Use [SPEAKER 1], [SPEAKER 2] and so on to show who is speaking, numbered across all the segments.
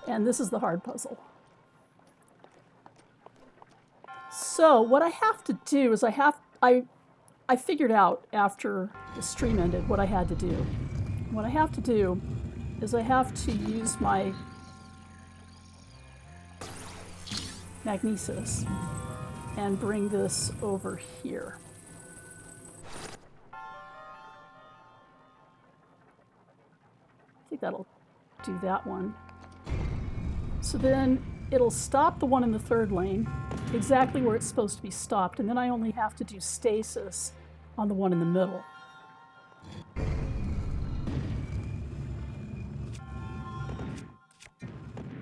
[SPEAKER 1] And this is the hard puzzle. So what I have to do is I figured out after the stream ended what I had to do. What I have to do is I have to use my magnesis and bring this over here. I think that'll do that one. So then it'll stop the one in the third lane exactly where it's supposed to be stopped, and then I only have to do stasis on the one in the middle.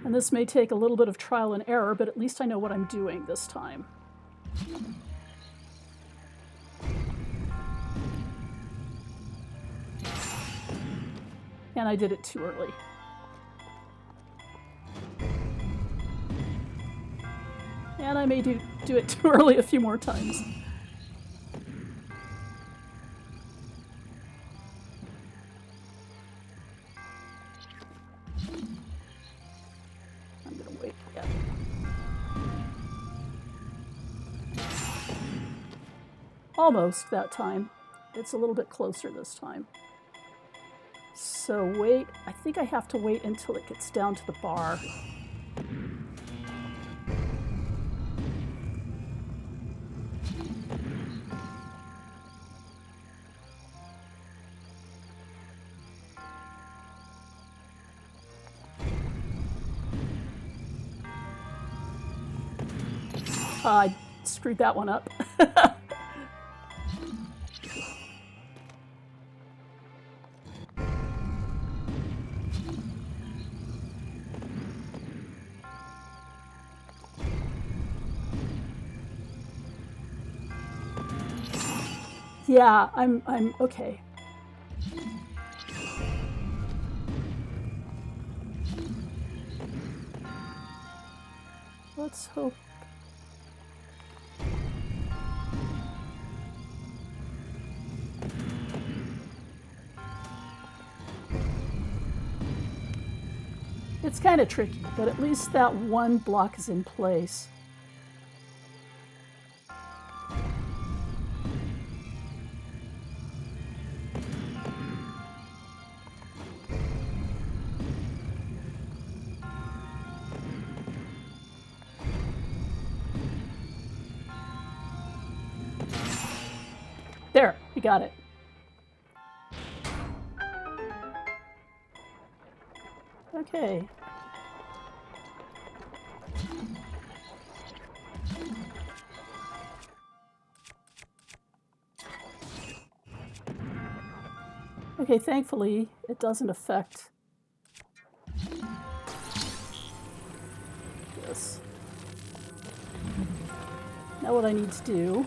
[SPEAKER 1] And this may take a little bit of trial and error, but at least I know what I'm doing this time. And I did it too early. And I may do it too early a few more times. I'm gonna wait. Yeah. Almost that time. It's a little bit closer this time. So wait, I think I have to wait until it gets down to the bar. I screwed that one up. Yeah, I'm okay. Let's hope. It's kind of tricky, but at least that one block is in place. There, we got it. Okay. Okay, thankfully, it doesn't affect this. Now what I need to do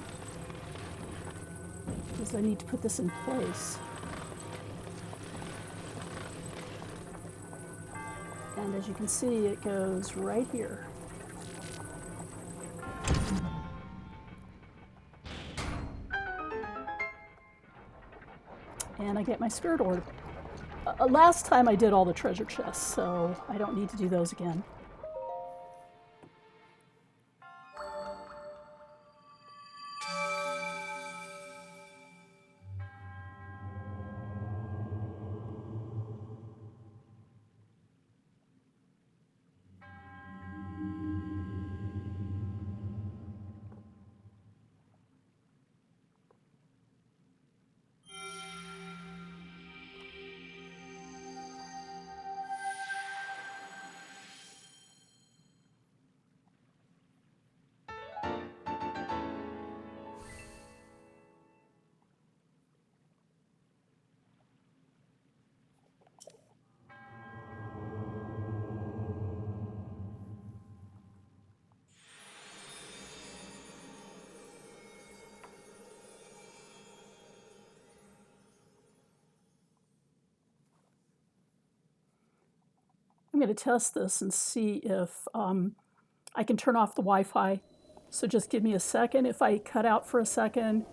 [SPEAKER 1] is I need to put this in place. And as you can see, it goes right here. And I get my spirit orb. Last time I did all the treasure chests, so I don't need to do those again. I'm going to test this and see if I can turn off the Wi-Fi. So just give me a second. If I cut out for a second,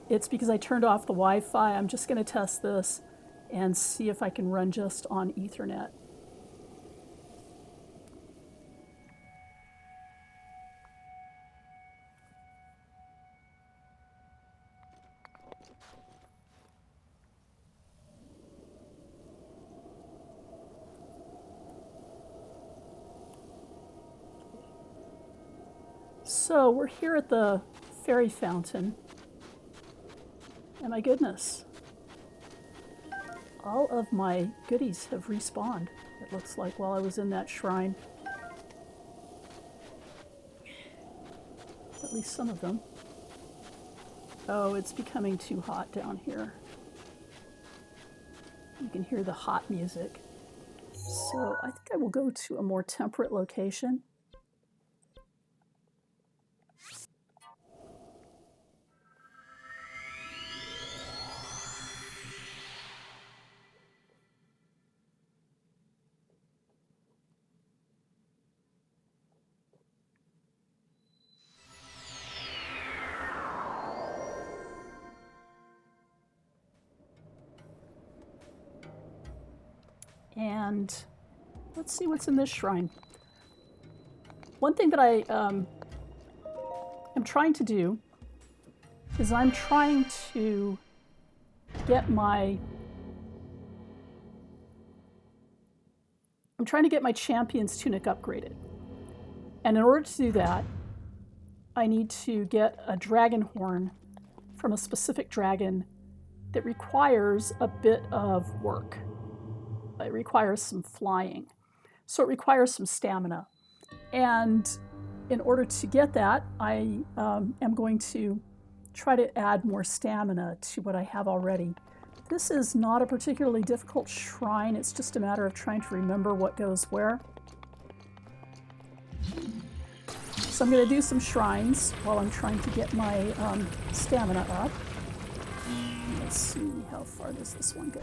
[SPEAKER 1] it's because I turned off the Wi-Fi. I'm just going to test this and see if I can run just on Ethernet. So we're here at the Fairy Fountain. And my goodness, all of my goodies have respawned, it looks like, while I was in that shrine. At least some of them. Oh, it's becoming too hot down here. You can hear the hot music. So I think I will go to a more temperate location. And let's see what's in this shrine. One thing that I am trying to do is I'm trying to get my champion's tunic upgraded. And in order to do that, I need to get a dragon horn from a specific dragon that requires a bit of work. It requires some flying. So it requires some stamina. And in order to get that, I am going to try to add more stamina to what I have already. This is not a particularly difficult shrine. It's just a matter of trying to remember what goes where. So I'm going to do some shrines while I'm trying to get my stamina up. Let's see, how far does this one go?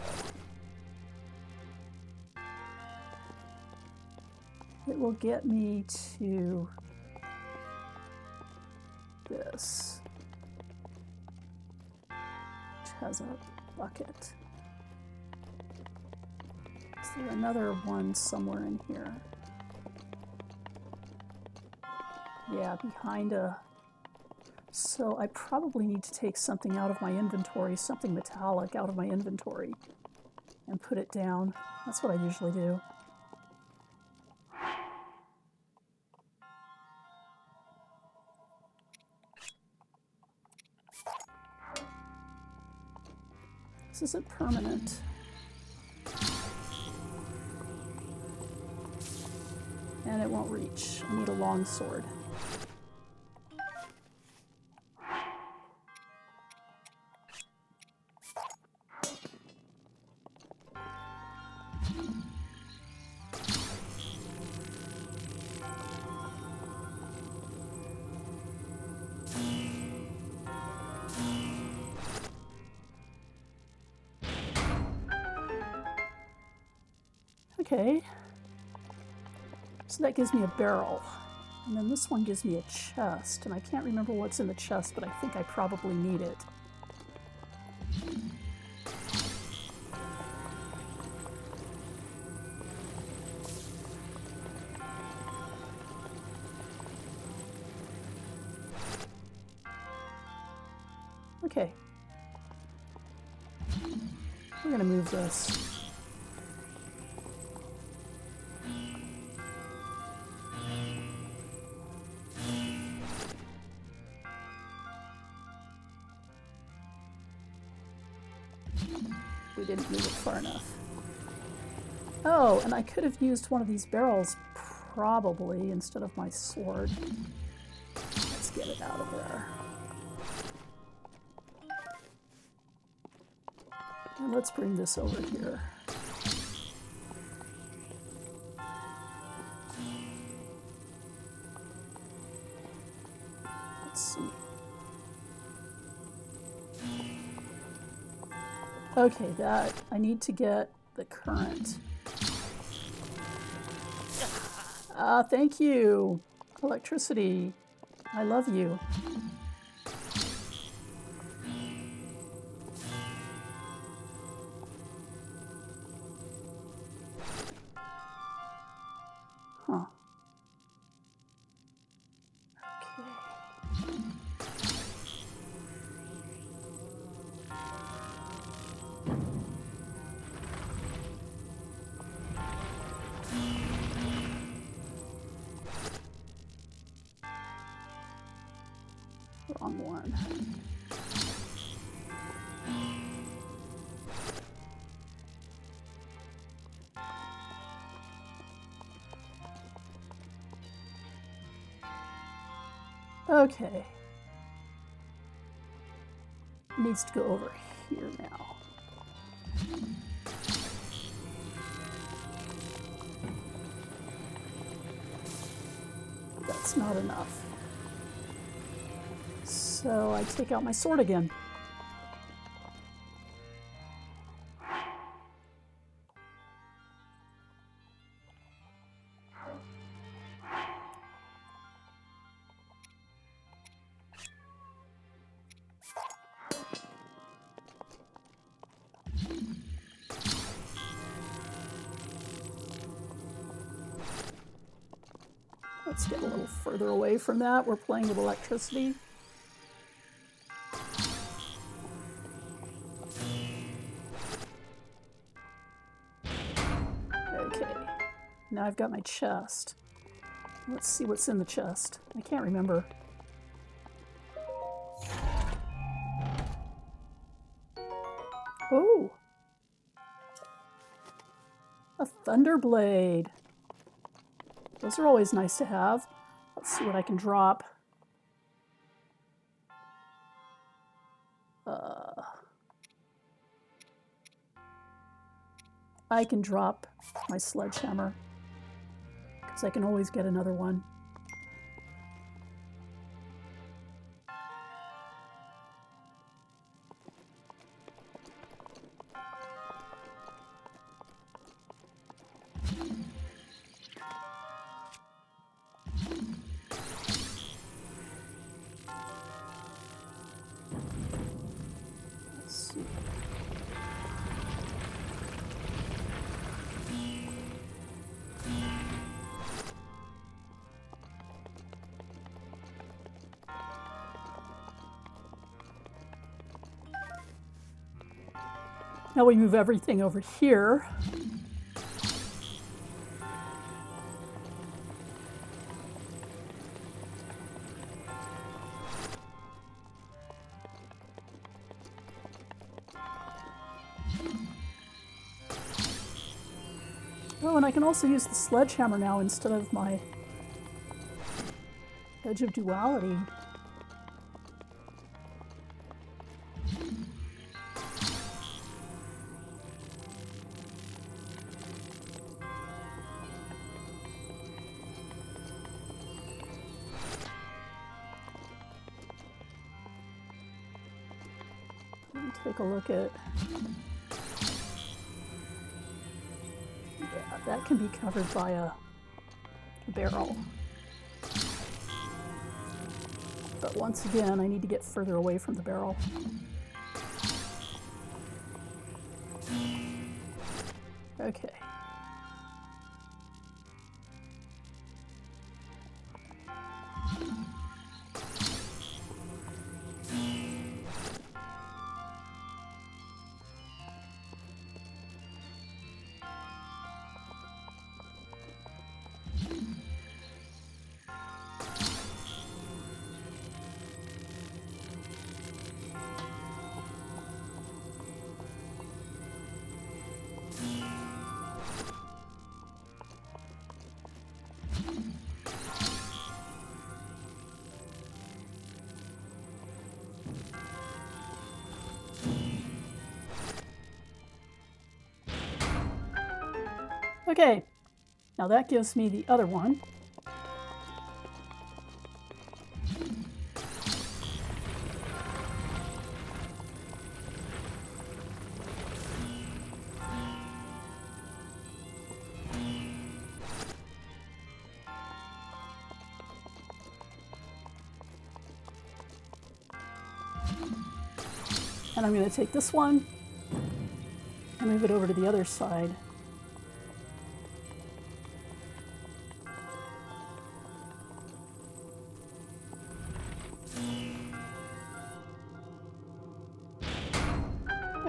[SPEAKER 1] It will get me to this, which has a bucket. Is there another one somewhere in here? Yeah, behind a... So I probably need to take something out of my inventory, something metallic out of my inventory, and put it down. That's what I usually do. This isn't permanent. And it won't reach. I need a long sword. Okay, so that gives me a barrel, and then this one gives me a chest, and I can't remember what's in the chest, but I think I probably need it. Okay, we're gonna move this. We didn't move it far enough. Oh, and I could have used one of these barrels probably instead of my sword. Let's get it out of there. And let's bring this over here. Let's see. Okay, that, I need to get the current. Thank you. Electricity. I love you. Huh. Okay. wrong one. Okay. It needs to go over here now. That's not enough. So I take out my sword again. Let's get a little further away from that. We're playing with electricity. Okay, now I've got my chest. Let's see what's in the chest. I can't remember. Oh! A Thunderblade. Those are always nice to have. Let's see what I can drop. I can drop my sledgehammer, because I can always get another one. Now we move everything over here. Oh, and I can also use the sledgehammer now instead of my Edge of Duality. Take a look at... Yeah, that can be covered by a barrel. But once again, I need to get further away from the barrel. Okay. Okay, now that gives me the other one. And I'm going to take this one and move it over to the other side.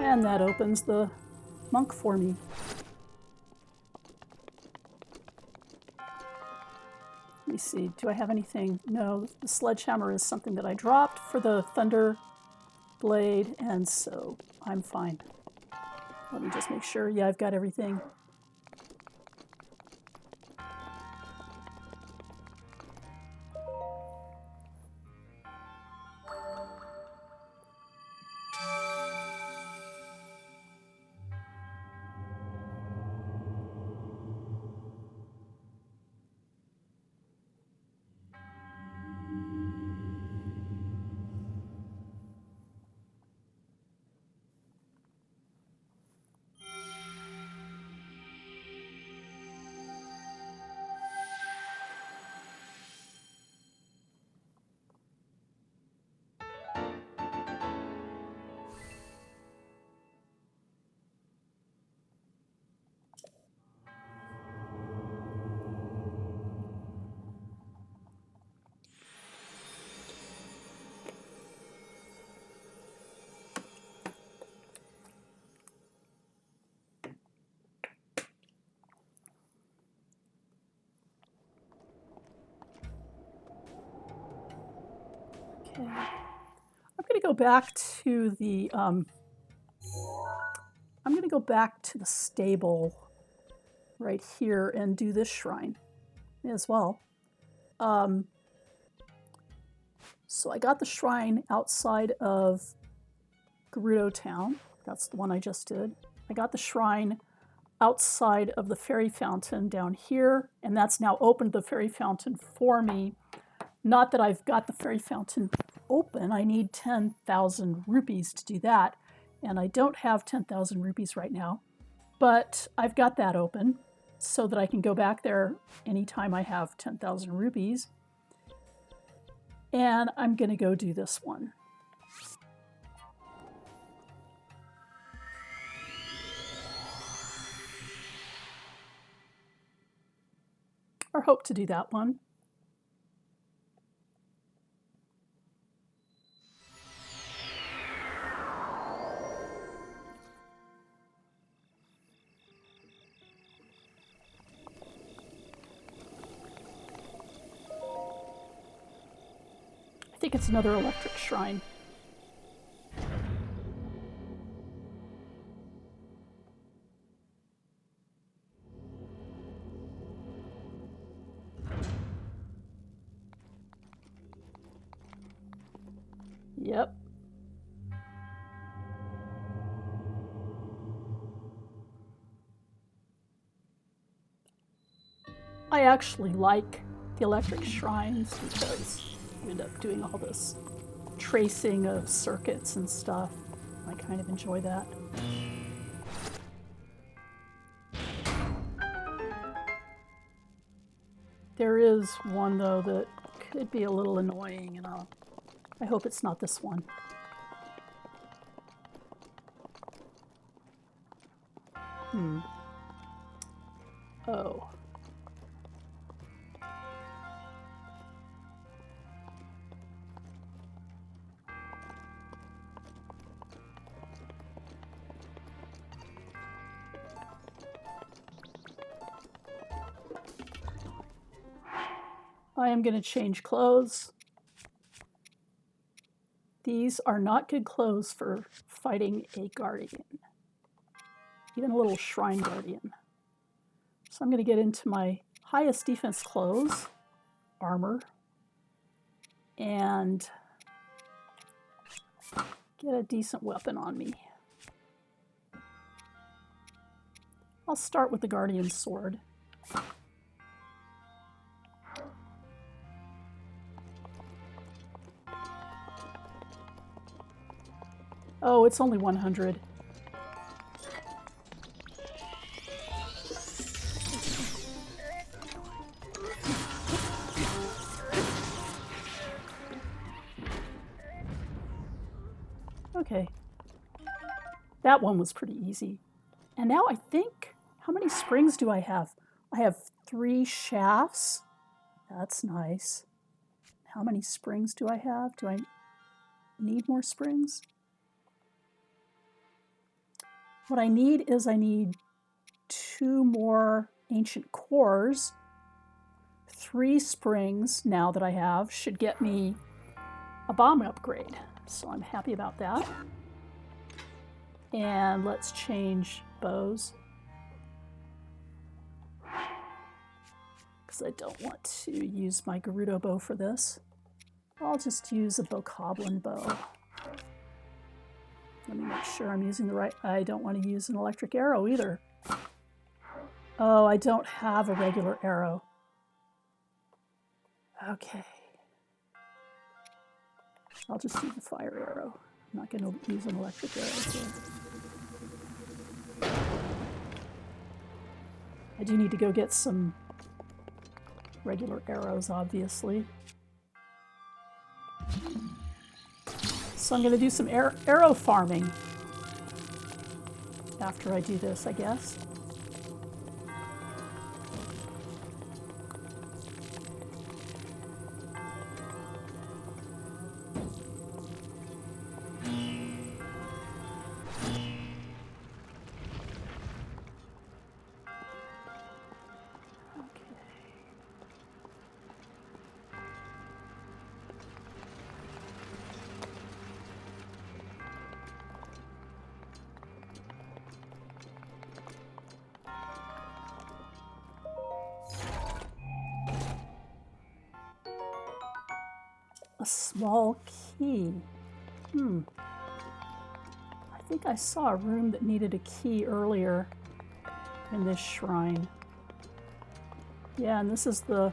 [SPEAKER 1] And that opens the monk for me. Let me see, do I have anything? No, the sledgehammer is something that I dropped for the thunder blade, and so I'm fine. Let me just make sure. Yeah, I've got everything. Okay. I'm going to go back to the stable right here and do this shrine as well. So I got the shrine outside of Gerudo Town. That's the one I just did. I got the shrine outside of the Fairy Fountain down here, and that's now opened the Fairy Fountain for me. Not that I've got the Fairy Fountain open. I need 10,000 rupees to do that, and I don't have 10,000 rupees right now, but I've got that open so that I can go back there anytime I have 10,000 rupees. And I'm going to go do this one. Or hope to do that one. I think it's another electric shrine. Yep. I actually like the electric shrines because you end up doing all this tracing of circuits and stuff. I kind of enjoy that. There is one, though, that could be a little annoying, and I hope it's not this one. Oh. I am going to change clothes. These are not good clothes for fighting a guardian, even a little shrine guardian. So I'm going to get into my highest defense clothes, armor, and get a decent weapon on me. I'll start with the guardian sword. Oh, it's only 100. Okay. That one was pretty easy. And now I think, how many springs do I have? I have 3 shafts. That's nice. How many springs do I have? Do I need more springs? What I need is I need 2 more ancient cores, 3 springs now that I have should get me a bomb upgrade. So I'm happy about that. And let's change bows. Because I don't want to use my Gerudo bow for this. I'll just use a bokoblin bow. Let me make sure I'm using the right... I don't want to use an electric arrow either. Oh, I don't have a regular arrow. Okay. I'll just use the fire arrow. I'm not going to use an electric arrow here. I do need to go get some regular arrows, obviously. So I'm going to do some arrow farming after I do this, I guess. A small key. I think I saw a room that needed a key earlier in this shrine. Yeah, and this is the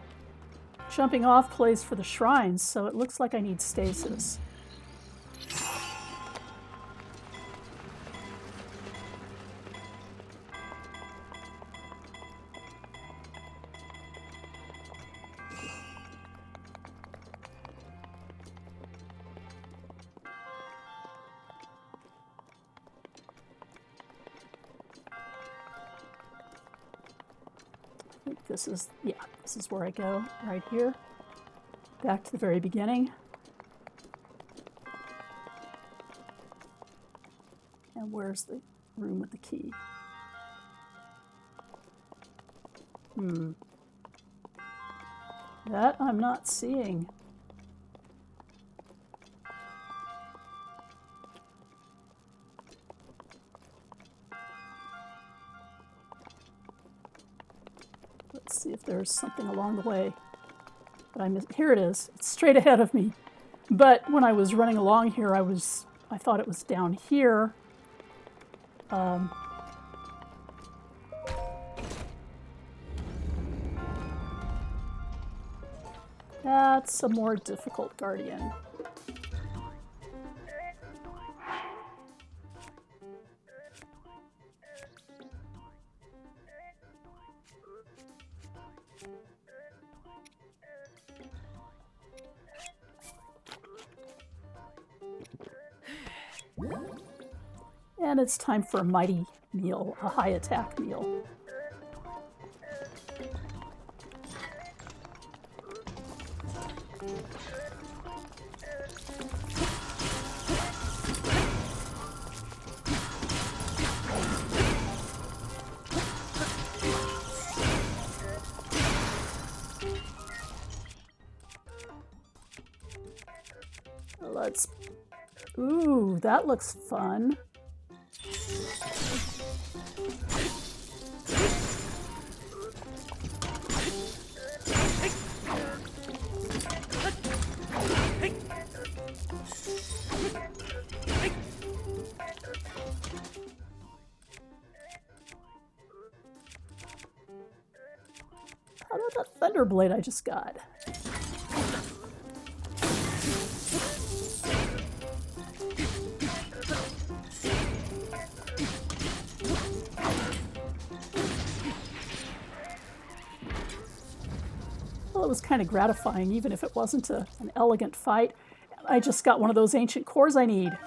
[SPEAKER 1] jumping off place for the shrines, so it looks like I need stasis. This is where I go, right here. Back to the very beginning. And where's the room with the key? That I'm not seeing. Let's see if there's something along the way. But here it is. It's straight ahead of me. But when I was running along here, I thought it was down here. That's a more difficult guardian. And it's time for a mighty meal, a high attack meal. Ooh, that looks fun. How about that thunder blade I just got? Well, it was kind of gratifying, even if it wasn't an elegant fight. I just got one of those ancient cores I need.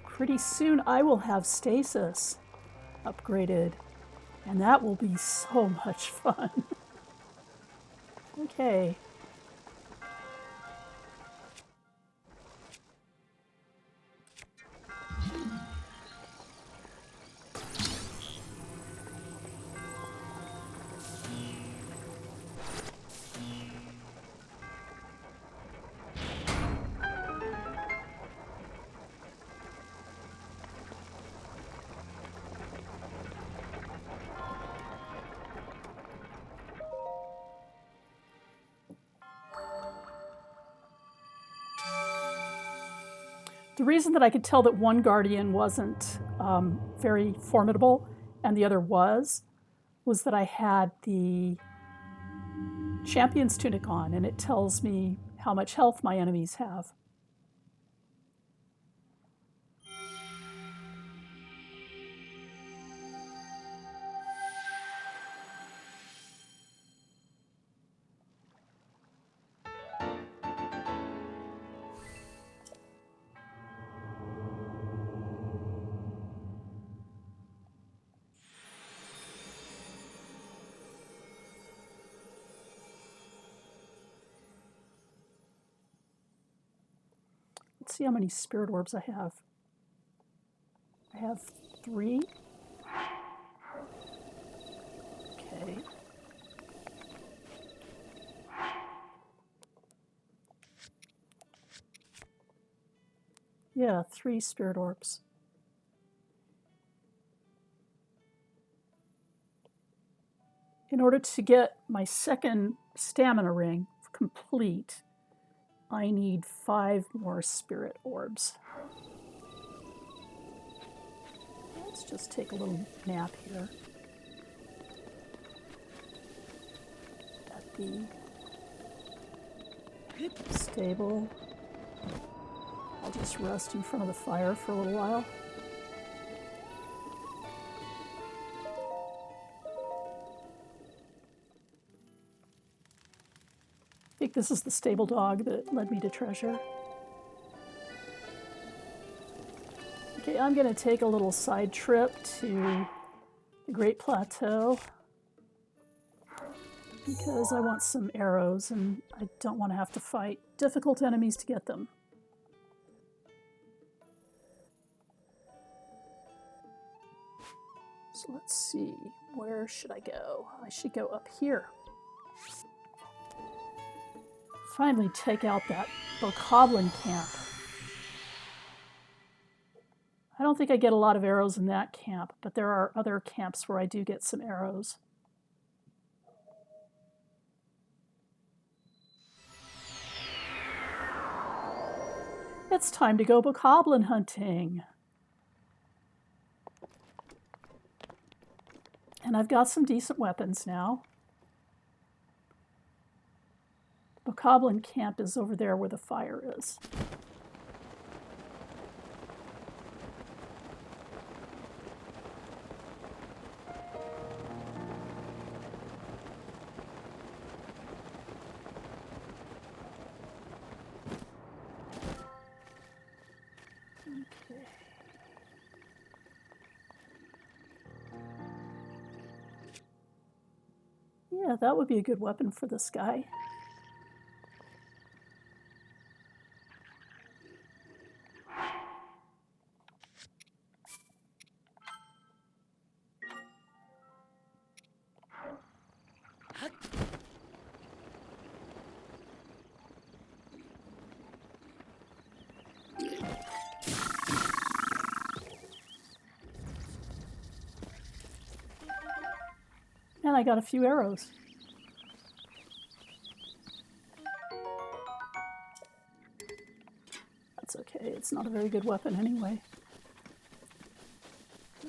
[SPEAKER 1] Pretty soon I will have stasis upgraded, and that will be so much fun. Okay. The reason that I could tell that one guardian wasn't very formidable and the other was that I had the Champion's Tunic on, and it tells me how much health my enemies have. Let's see how many spirit orbs I have. I have 3. Okay. Yeah, 3 spirit orbs. In order to get my second stamina ring complete, I need 5 more spirit orbs. Let's just take a little nap here at the stable. I'll just rest in front of the fire for a little while. I think this is the stable dog that led me to treasure. Okay, I'm going to take a little side trip to the Great Plateau because I want some arrows and I don't want to have to fight difficult enemies to get them. So let's see, where should I go? I should go up here. Finally take out that bokoblin camp. I don't think I get a lot of arrows in that camp, but there are other camps where I do get some arrows. It's time to go bokoblin hunting. And I've got some decent weapons now. Bokoblin camp is over there where the fire is. Okay. Yeah, that would be a good weapon for this guy. And I got a few arrows. That's okay, it's not a very good weapon anyway.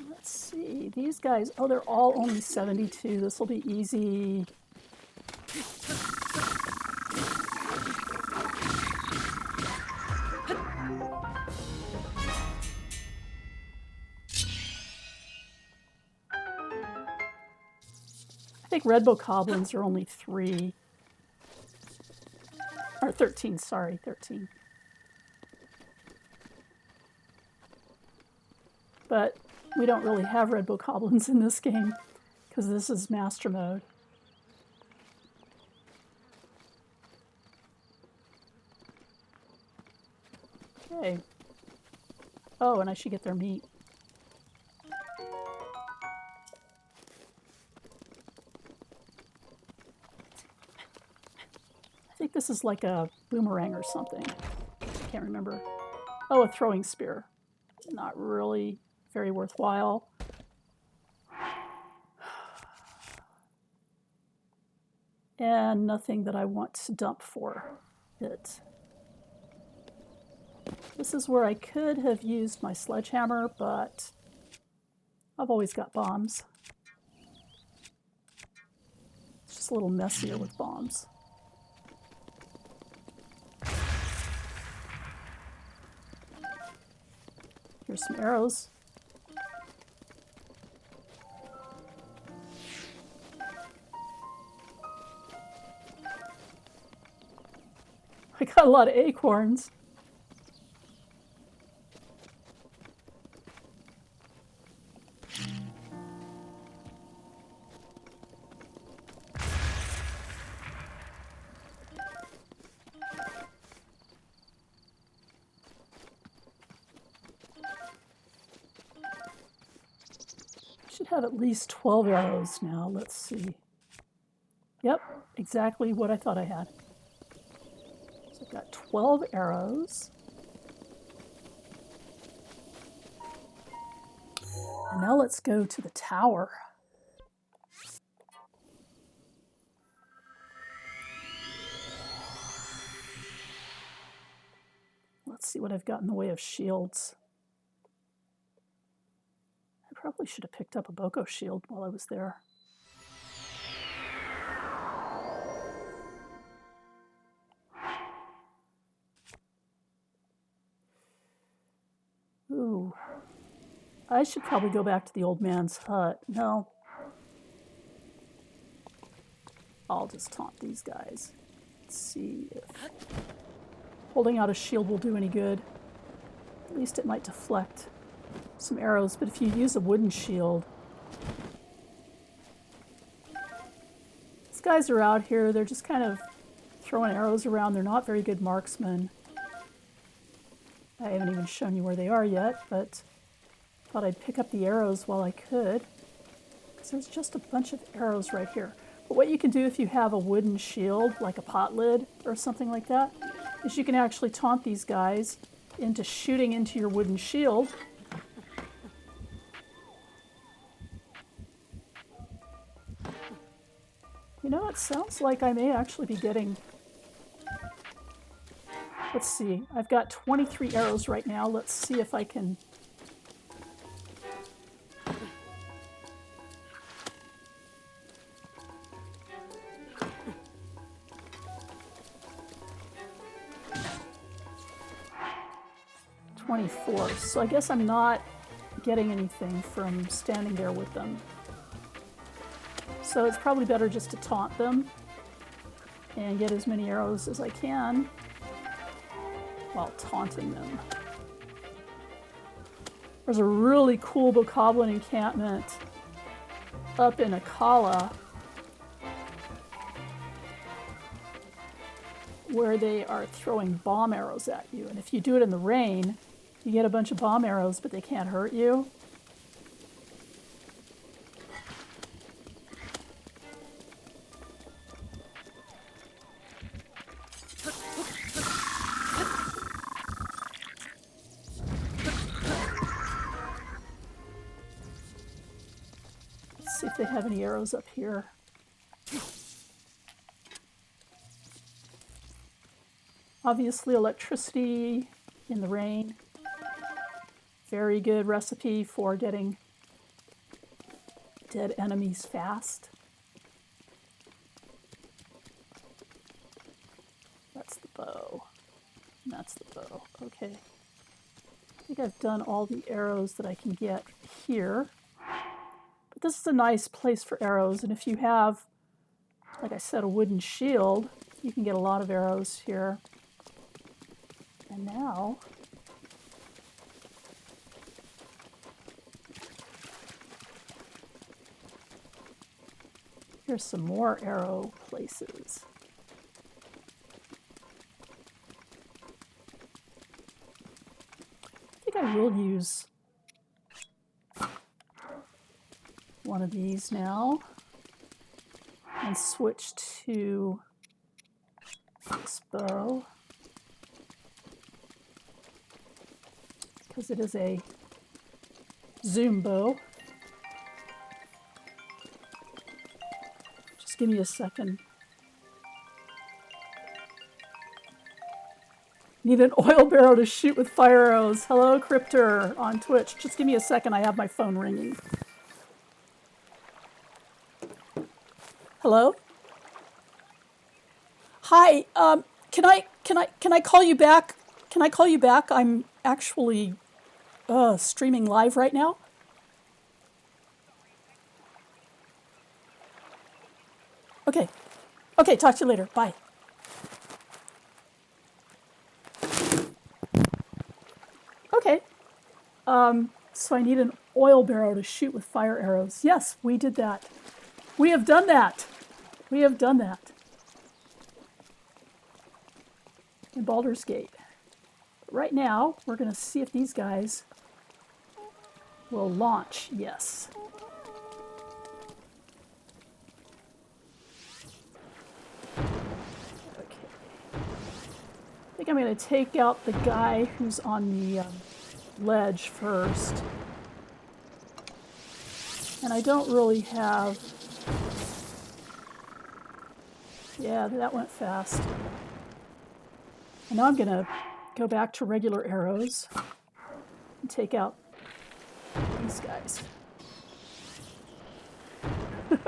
[SPEAKER 1] Let's see, these guys, oh, they're all only 72. This will be easy. I think red bokoblins are only 3. Or 13, sorry, 13. But we don't really have red bokoblins in this game because this is master mode. Okay. Oh, and I should get their meat. I think this is like a boomerang or something. I can't remember. Oh, a throwing spear. Not really very worthwhile. And nothing that I want to dump for it. This is where I could have used my sledgehammer, but I've always got bombs. It's just a little messier with bombs. Here's some arrows. I got a lot of acorns. Should have at least 12 arrows now. Let's see. Yep, exactly what I thought I had. So I've got 12 arrows. And now let's go to the tower. Let's see what I've got in the way of shields. I probably should have picked up a Boko shield while I was there. Ooh. I should probably go back to the old man's hut. No. I'll just taunt these guys. Let's see if holding out a shield will do any good. At least it might deflect some arrows, but if you use a wooden shield... These guys are out here, they're just kind of throwing arrows around. They're not very good marksmen. I haven't even shown you where they are yet, but thought I'd pick up the arrows while I could, because there's just a bunch of arrows right here. But what you can do if you have a wooden shield, like a pot lid or something like that, is you can actually taunt these guys into shooting into your wooden shield. You know, it sounds like I may actually be getting... Let's see, I've got 23 arrows right now. Let's see if I can... So I guess I'm not getting anything from standing there with them. So it's probably better just to taunt them and get as many arrows as I can while taunting them. There's a really cool bokoblin encampment up in Akkala where they are throwing bomb arrows at you. And if you do it in the rain, you get a bunch of bomb arrows, but they can't hurt you. Let's see if they have any arrows up here. Obviously, electricity in the rain. Very good recipe for getting dead enemies fast. That's the bow. And that's the bow. Okay. I think I've done all the arrows that I can get here. But this is a nice place for arrows. And if you have, like I said, a wooden shield, you can get a lot of arrows here. And now... here's some more arrow places. I think I will use one of these now and switch to this bow because it is a zoom bow. Give me a second. Need an oil barrel to shoot with fire arrows. Hello, Cryptor on Twitch. Just give me a second. I have my phone ringing. Hello? Hi. Can I call you back? Can I call you back? I'm actually streaming live right now. Okay. Okay, talk to you later. Bye. Okay. So I need an oil barrel to shoot with fire arrows. Yes, we did that. We have done that. We have done that. In Baldur's Gate. Right now, we're going to see if these guys will launch. Yes. Okay. I think I'm going to take out the guy who's on the ledge first. And I don't really have... Yeah, that went fast. And now I'm going to go back to regular arrows and take out these guys. The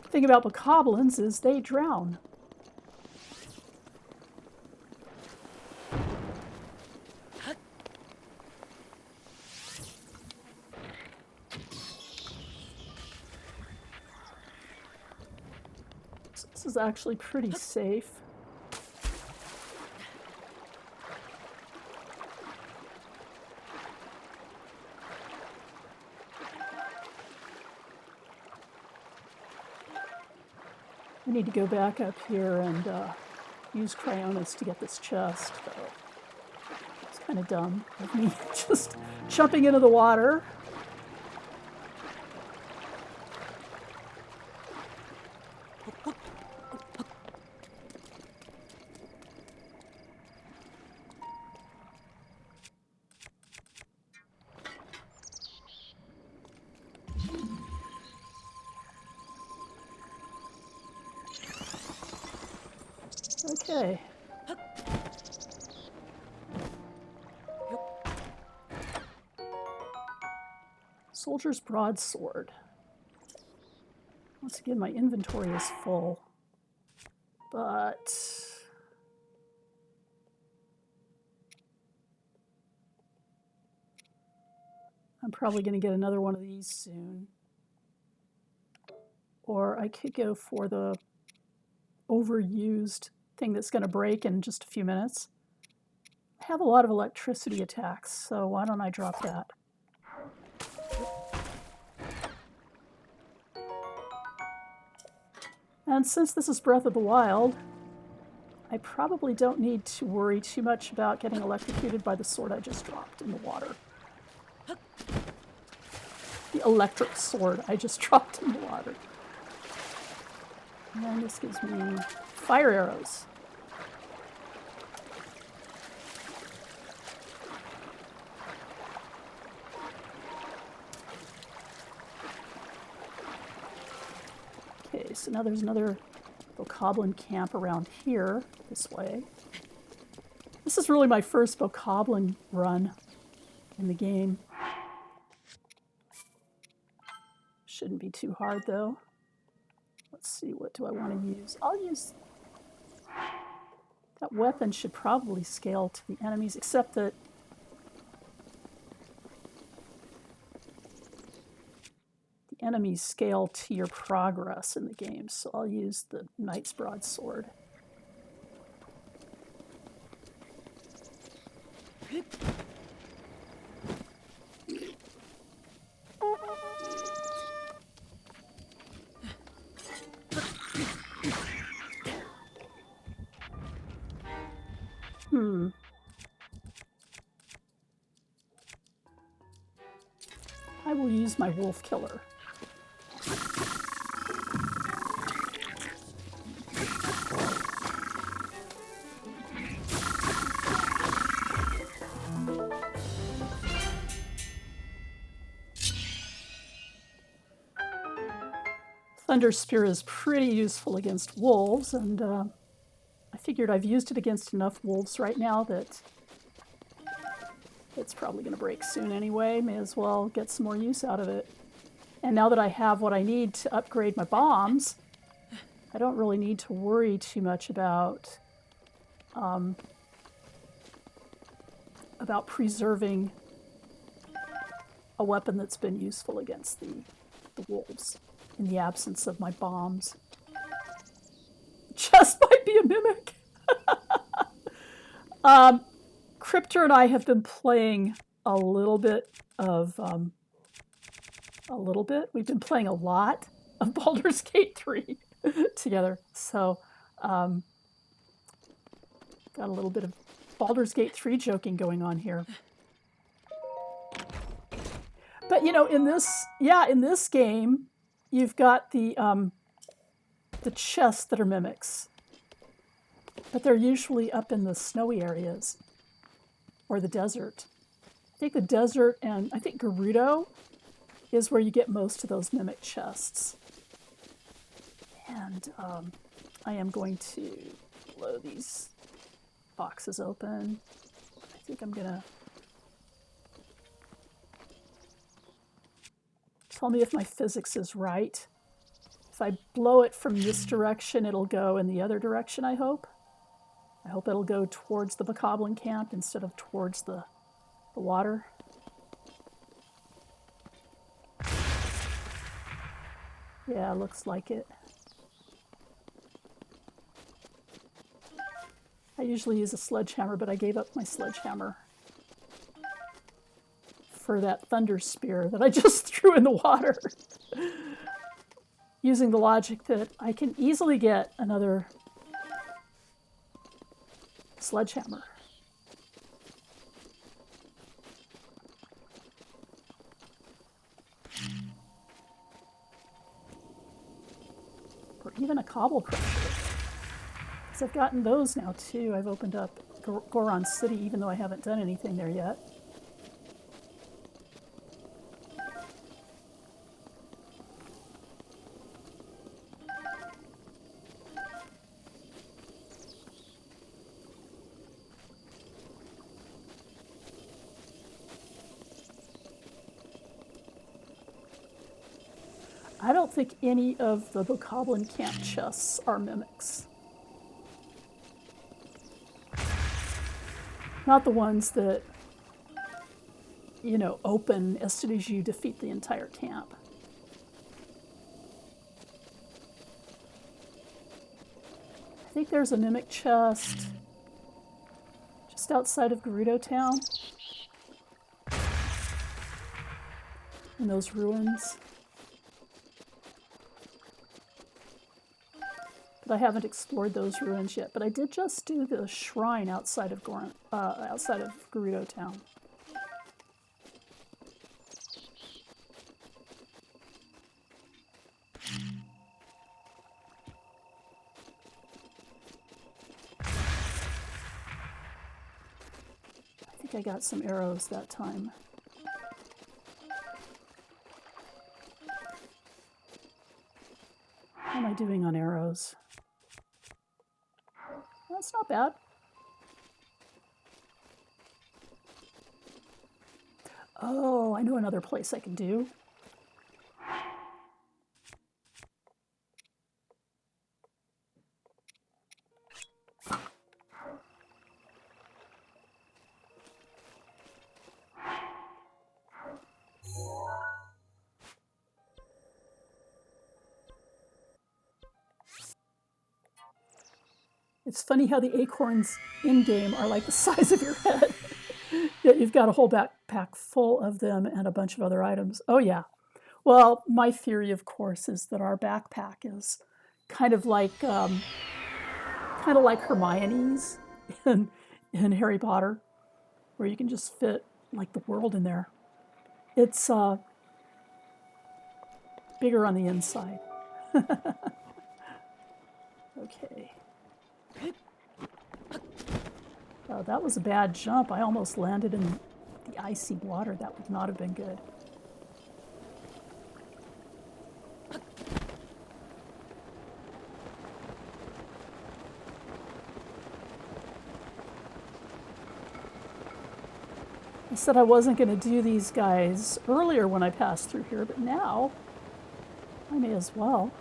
[SPEAKER 1] thing about bokoblins is they drown. So this is actually pretty safe. I need to go back up here and use Cryonis to get this chest. So it's kind of dumb of me just jumping into the water. Okay. Soldier's broadsword. Once again, my inventory is full, but I'm probably going to get another one of these soon. Or I could go for the overused thing that's going to break in just a few minutes. I have a lot of electricity attacks, so why don't I drop that? And since this is Breath of the Wild, I probably don't need to worry too much about getting electrocuted by the sword I just dropped in the water. The electric sword I just dropped in the water. And this gives me fire arrows. Okay, so now there's another bokoblin camp around here, this way. This is really my first bokoblin run in the game. Shouldn't be too hard, though. Let's see, what do I want to use? I'll use... That weapon should probably scale to the enemies, except that... the enemies scale to your progress in the game, so I'll use the Knight's Broadsword. I will use my wolf killer. Thunder Spear is pretty useful against wolves, and I figured I've used it against enough wolves right now that it's probably going to break soon anyway. May as well get some more use out of it. And now that I have what I need to upgrade my bombs, I don't really need to worry too much about preserving a weapon that's been useful against the wolves in the absence of my bombs. Chest might be a mimic. Cryptor and I have been playing a little bit. We've been playing a lot of Baldur's Gate 3 together. So, got a little bit of Baldur's Gate 3 joking going on here. But you know, in this game, you've got the chests that are mimics, but they're usually up in the snowy areas or the desert. I think the desert, and I think Gerudo is where you get most of those mimic chests. And I am going to blow these boxes open. I think I'm gonna... Tell me if my physics is right. If I blow it from this direction, it'll go in the other direction, I hope. I hope it'll go towards the Bokoblin camp instead of towards the water. Yeah, looks like it. I usually use a sledgehammer, but I gave up my sledgehammer for that thunder spear that I just threw in the water. Using the logic that I can easily get another sledgehammer. Or even a cobble crusher. Because I've gotten those now too. I've opened up Goron City even though I haven't done anything there yet. I don't think any of the Bokoblin camp chests are mimics. Not the ones that, you know, open as soon as you defeat the entire camp. I think there's a mimic chest just outside of Gerudo Town. In those ruins. But I haven't explored those ruins yet. But I did just do the shrine outside of Gerudo Town. I think I got some arrows that time. How am I doing on arrows? That's not bad. Oh, I know another place I can do. It's funny how the acorns in-game are like the size of your head. Yet you've got a whole backpack full of them and a bunch of other items. Oh yeah. Well, my theory, of course, is that our backpack is kind of like Hermione's in Harry Potter, where you can just fit like the world in there. It's bigger on the inside. Okay. Oh, that was a bad jump. I almost landed in the icy water. That would not have been good. I said I wasn't going to do these guys earlier when I passed through here, but now I may as well.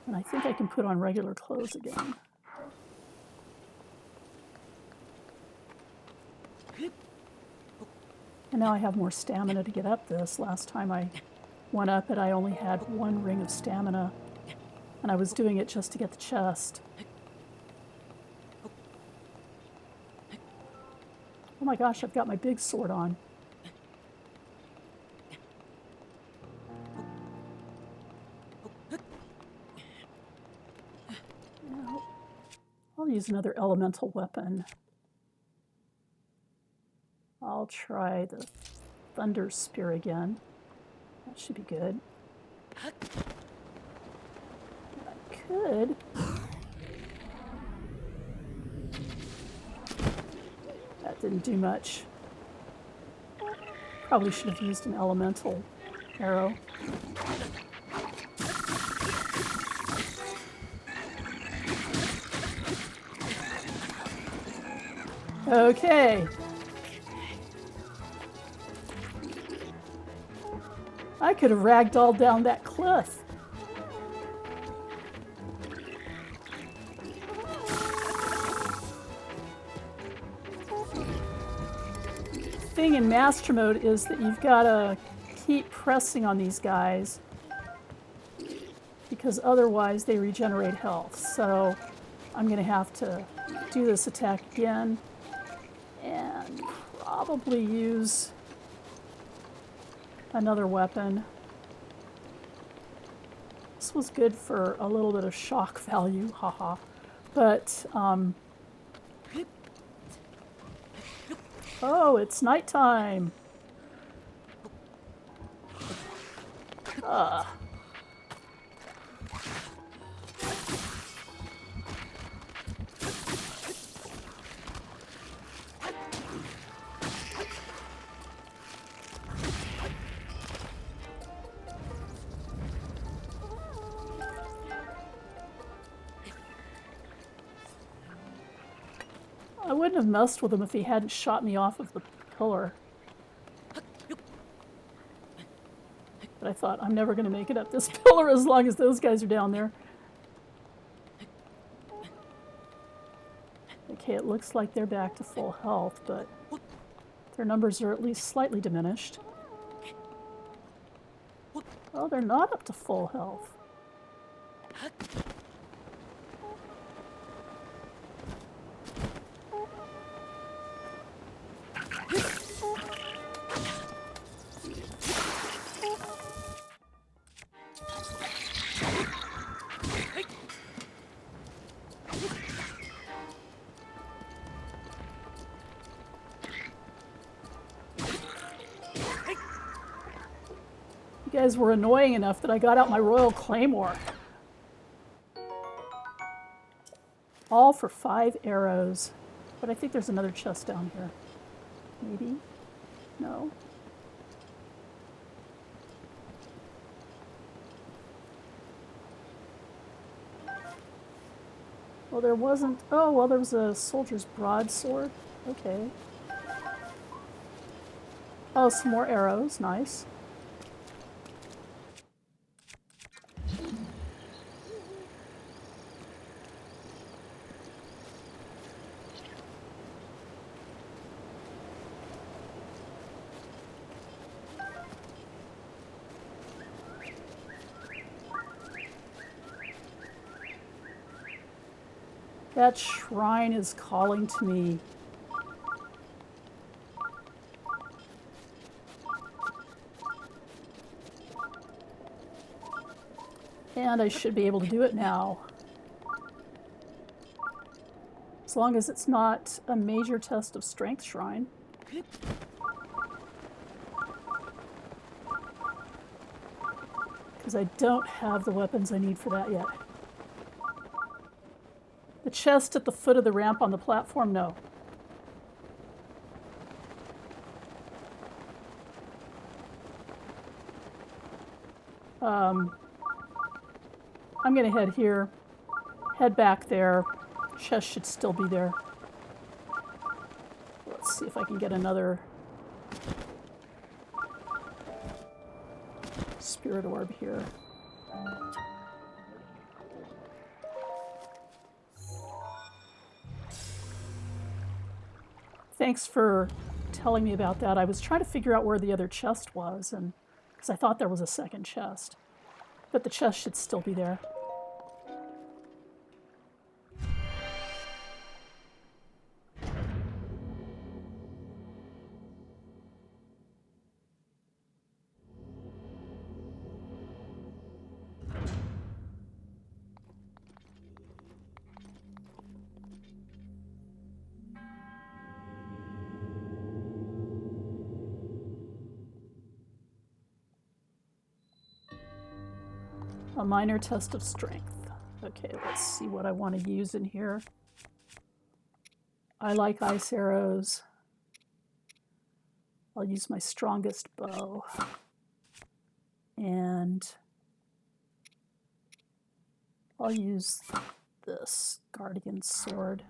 [SPEAKER 1] And I think I can put on regular clothes again. And now I have more stamina to get up this. Last time I went up it, I only had 1 ring of stamina. And I was doing it just to get the chest. Oh my gosh, I've got my big sword on. Now, I'll use another elemental weapon. I'll try the Thunder Spear again. That should be good. I could. That didn't do much. Probably should have used an elemental arrow. Okay. I could have ragdolled down that cliff. The thing in Master Mode is that you've got to keep pressing on these guys because otherwise they regenerate health. So I'm going to have to do this attack again and probably use another weapon. This was good for a little bit of shock value, haha. But, oh, it's nighttime. I wouldn't have messed with him if he hadn't shot me off of the pillar. But I thought, I'm never going to make it up this pillar as long as those guys are down there. Okay, it looks like they're back to full health, but their numbers are at least slightly diminished. Oh, they're not up to full health. You guys were annoying enough that I got out my Royal Claymore. All for 5 arrows. But I think there's another chest down here. Maybe? No? Well, there wasn't... Oh, well, there was a soldier's broadsword. Okay. Oh, some more arrows. Nice. That shrine is calling to me. And I should be able to do it now. As long as it's not a major test of strength shrine. Because I don't have the weapons I need for that yet. The chest at the foot of the ramp on the platform, no. I'm going to head here, head back there. Chest should still be there. I can get another spirit orb here. Thanks for telling me about that. I was trying to figure out where the other chest was, and because I thought there was a second chest. But the chest should still be there. A minor test of strength. Okay, let's see what I want to use in here. I like ice arrows. I'll use my strongest bow. And I'll use this guardian sword.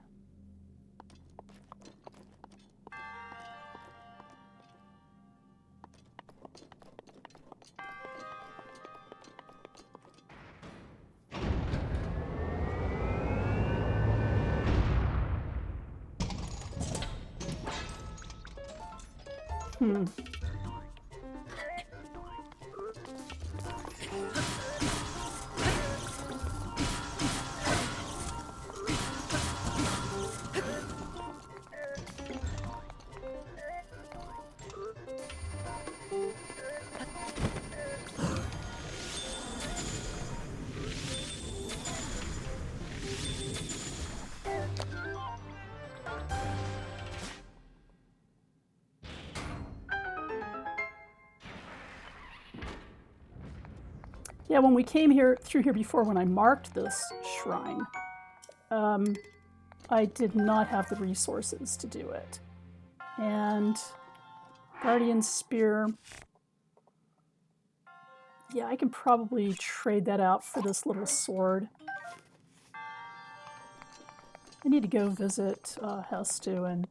[SPEAKER 1] Yeah, when we came through here before, when I marked this shrine, I did not have the resources to do it. And Guardian Spear, yeah, I can probably trade that out for this little sword. I need to go visit Hestu and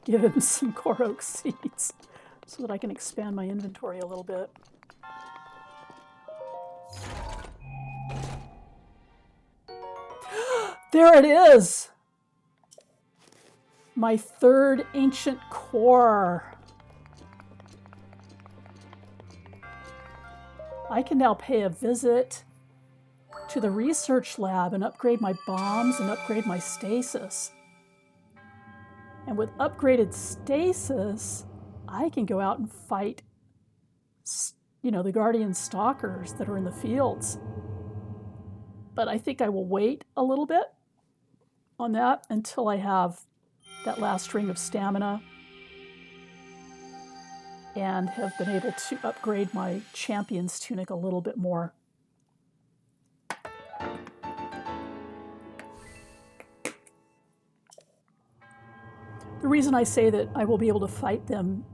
[SPEAKER 1] give him some Korok seeds so that I can expand my inventory a little bit. There it is! My third ancient core. I can now pay a visit to the research lab and upgrade my bombs and upgrade my stasis. And with upgraded stasis, I can go out and fight, you know, the guardian stalkers that are in the fields. But I think I will wait a little bit on that until I have that last ring of stamina and have been able to upgrade my champion's tunic a little bit more. The reason I say that I will be able to fight them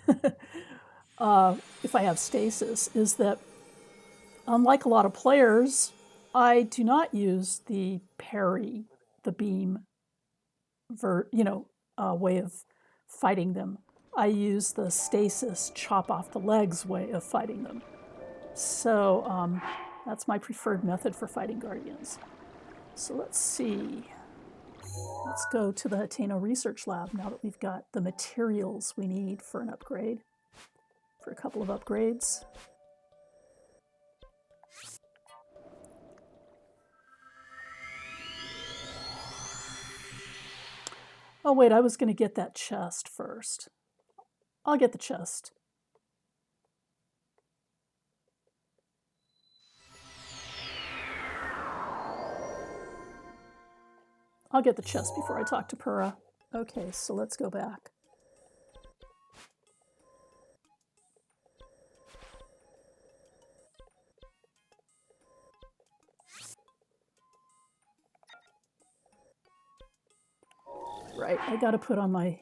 [SPEAKER 1] if I have stasis is that, unlike a lot of players, I do not use the parry, the beam, way of fighting them. I use the stasis, chop off the legs way of fighting them. So that's my preferred method for fighting guardians. So let's see. Let's go to the Hateno Research Lab now that we've got the materials we need for an upgrade, for a couple of upgrades. Oh wait, I was going to get that chest first. I'll get the chest. I'll get the chest before I talk to Pura. Okay, so let's go back. Right, I gotta put on my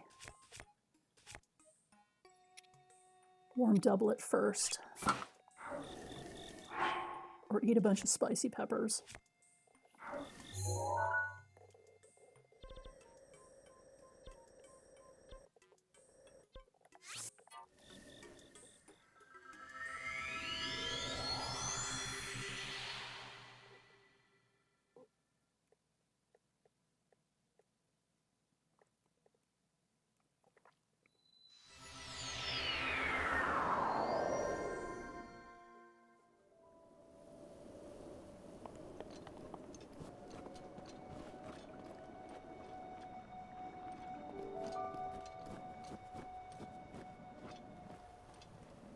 [SPEAKER 1] warm doublet first. Or eat a bunch of spicy peppers.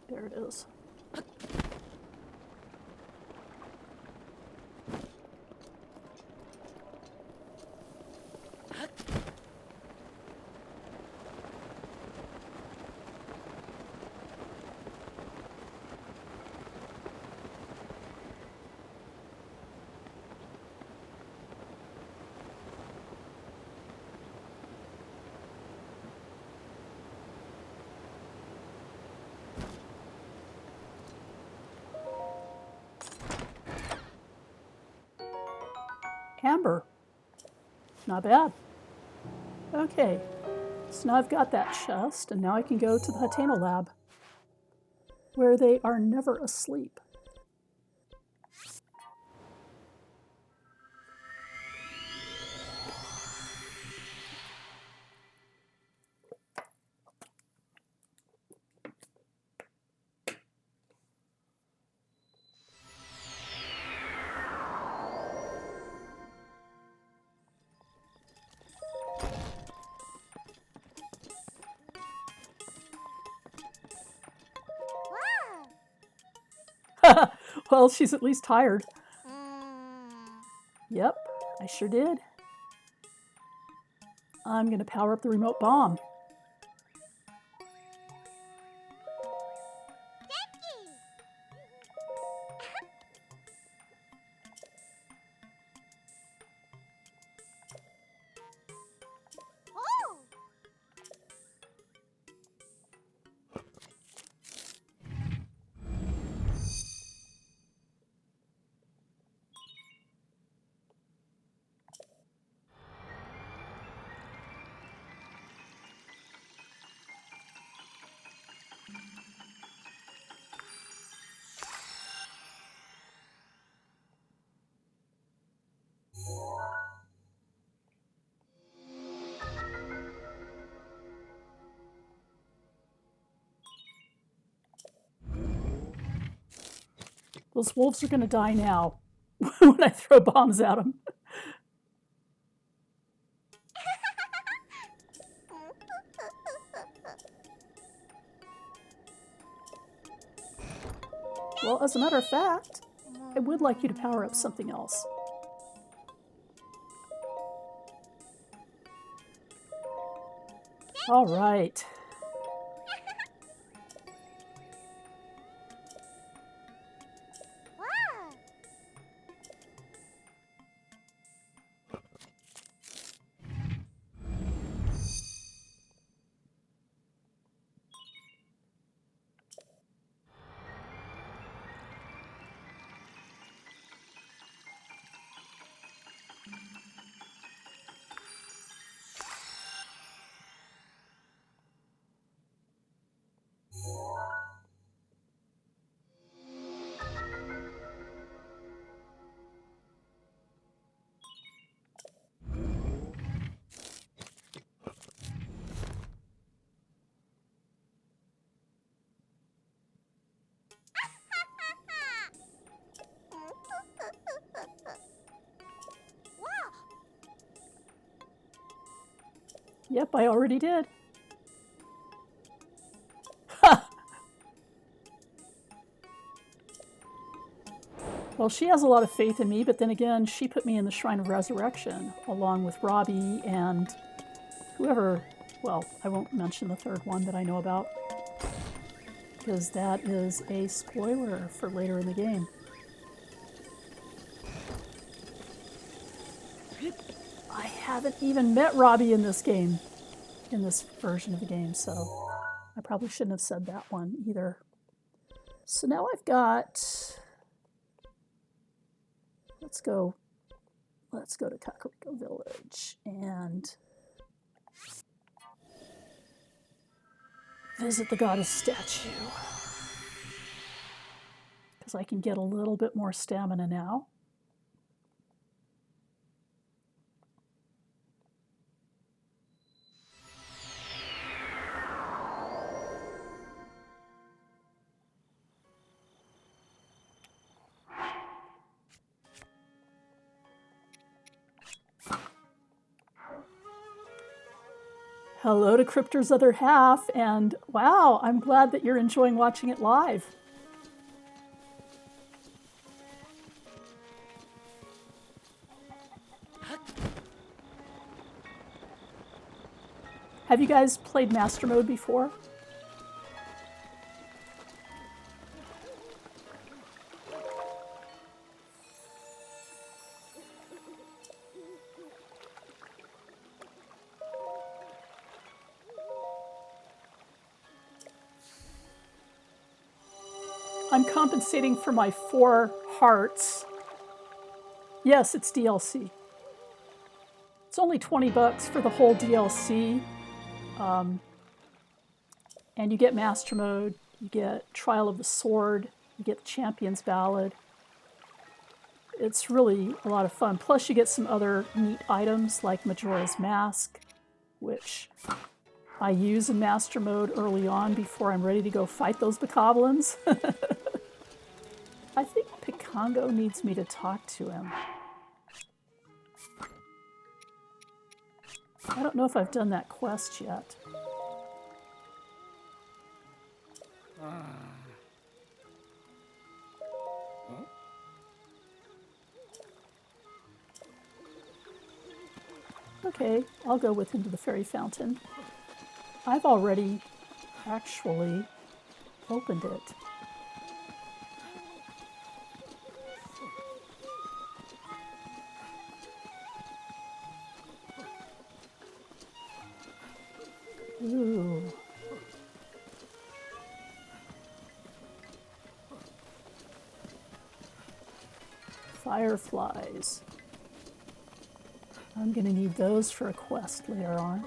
[SPEAKER 1] There it is. Amber. Not bad. Okay, so now I've got that chest, and now I can go to the Hateno Lab, where they are never asleep. Well, she's at least tired. Yep, I sure did. I'm going to power up the remote bomb. Those wolves are going to die now when I throw bombs at them. Well, as a matter of fact, I would like you to power up something else. All right. Yep, I already did. Well, she has a lot of faith in me, but then again, she put me in the Shrine of Resurrection, along with Robbie and whoever, well, I won't mention the third one that I know about, because that is a spoiler for later in the game. I haven't even met Robbie in this game, in this version of the game, so I probably shouldn't have said that one either. So now I've got... Let's go to Kakariko Village and visit the goddess statue, because I can get a little bit more stamina now. Hello to Cryptor's other half, and wow, I'm glad that you're enjoying watching it live. Have you guys played Master Mode before? I'm compensating for my 4 hearts. Yes, it's DLC. It's only $20 for the whole DLC. And you get Master Mode, you get Trial of the Sword, you get the Champion's Ballad. It's really a lot of fun. Plus you get some other neat items like Majora's Mask, which I use in Master Mode early on before I'm ready to go fight those bokoblins. I think Picongo needs me to talk to him. I don't know if I've done that quest yet. Okay, I'll go with him to the Fairy Fountain. I've already actually opened it. Ooh. Fireflies. I'm gonna need those for a quest later on.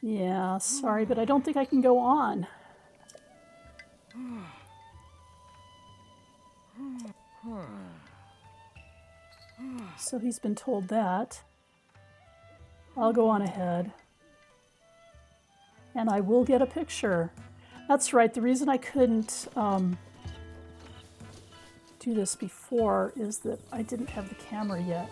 [SPEAKER 1] Yeah, sorry, but I don't think I can go on. So he's been told that. I'll go on ahead. And I will get a picture. That's right, the reason I couldn't do this before is that I didn't have the camera yet.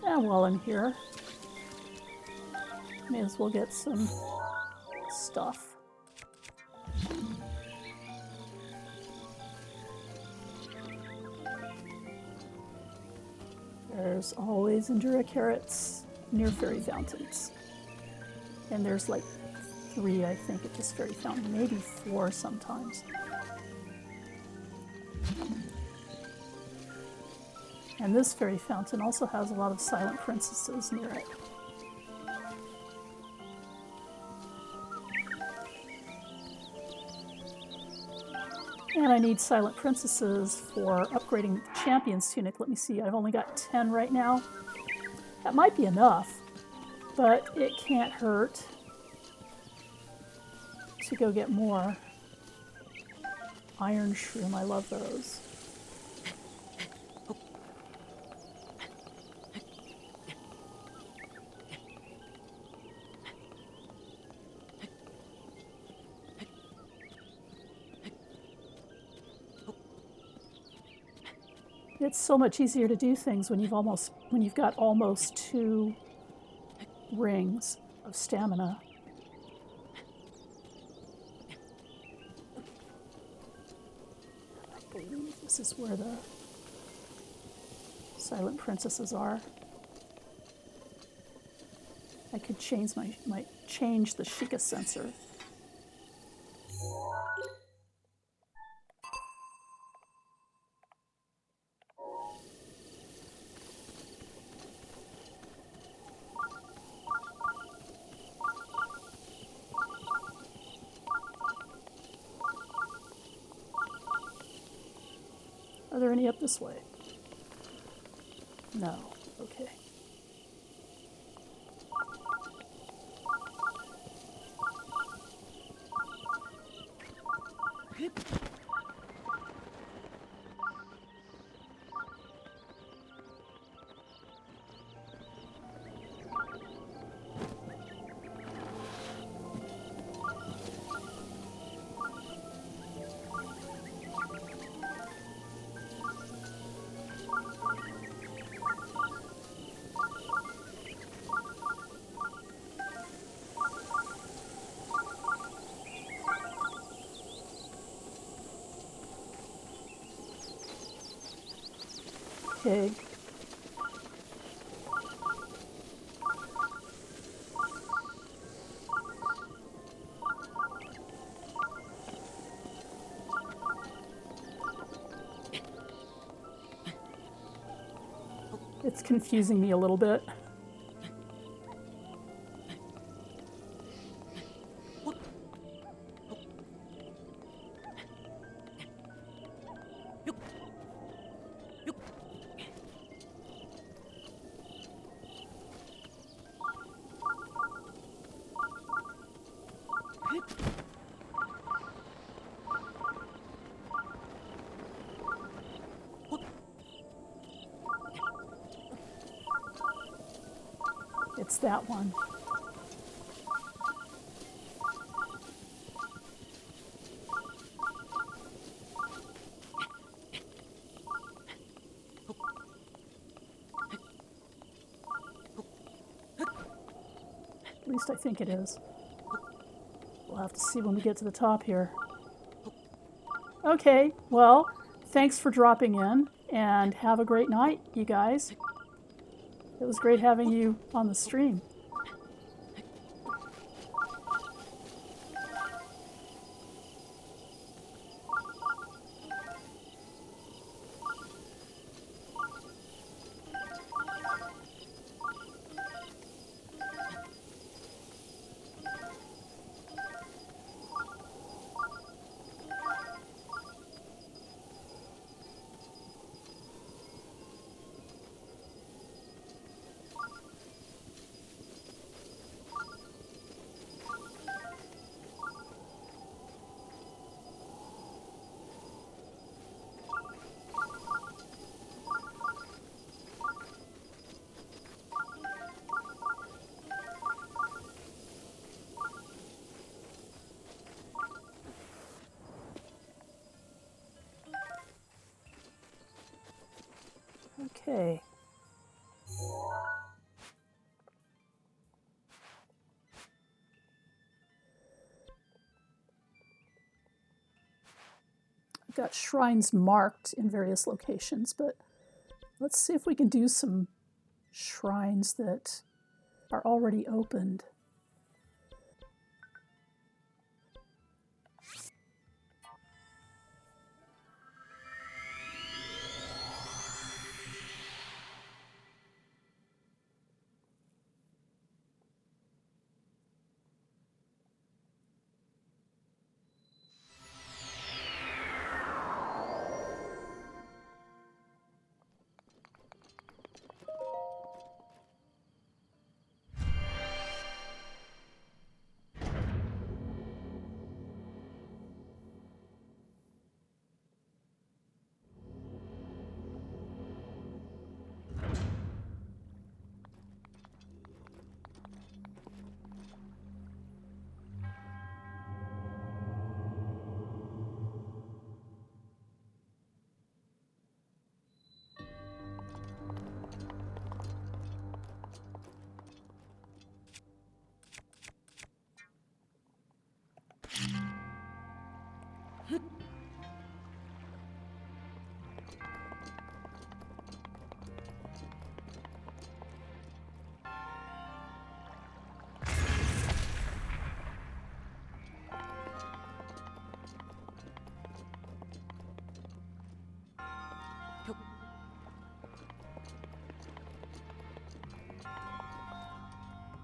[SPEAKER 1] And while I'm here, may as well get some stuff. There's always Endura carrots near fairy fountains. And there's like 3, I think, at this fairy fountain, maybe 4 sometimes. And this fairy fountain also has a lot of silent princesses near it. And I need silent princesses for upgrading the champion's tunic. Let me see, I've only got 10 right now. That might be enough, but it can't hurt to go get more. Iron shroom, I love those. It's so much easier to do things when you've got almost 2 rings of stamina. I believe this is where the silent princesses are. I could change change the Sheikah sensor. Are there any up this way? No. Okay. Okay. It's confusing me a little bit. It's that one. At least I think it is. We'll have to see when we get to the top here. Okay, well, thanks for dropping in, and have a great night, you guys. It was great having you on the stream. Okay. I've got shrines marked in various locations, but let's see if we can do some shrines that are already opened.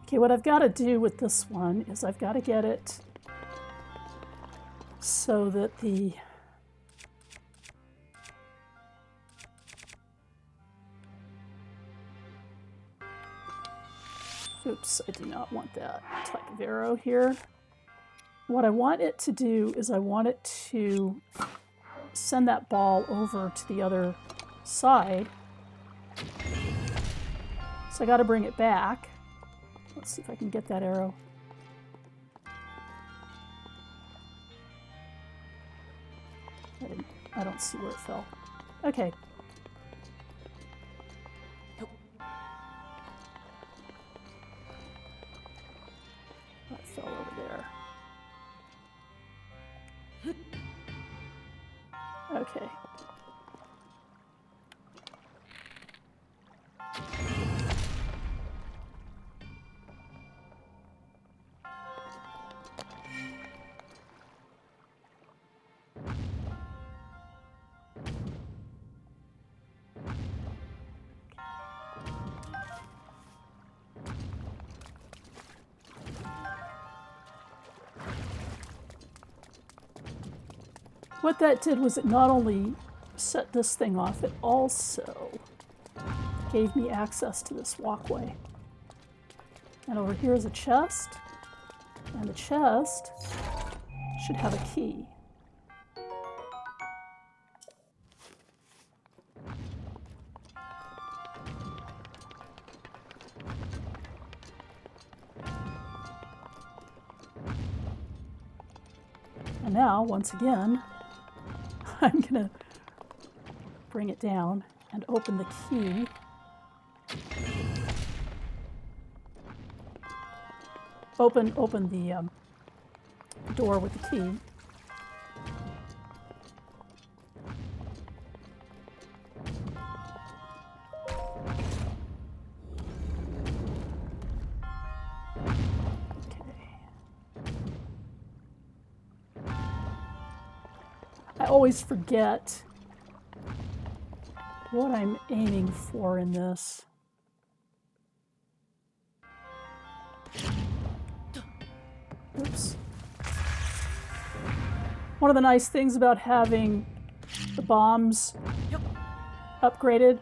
[SPEAKER 1] Okay, what I've got to do with this one is I've got to get it so that the Oops, I do not want that type of arrow here. What I want it to do is I want it to send that ball over to the other side. So I got to bring it back. Let's see if I can get that arrow. I don't see where it fell. Okay. That fell over there. Okay. What that did was it not only set this thing off, it also gave me access to this walkway. And over here is a chest, and the chest should have a key. And now, once again, I'm gonna bring it down and open the key. Open the door with the key. I always forget what I'm aiming for in this. Oops. One of the nice things about having the bombs upgraded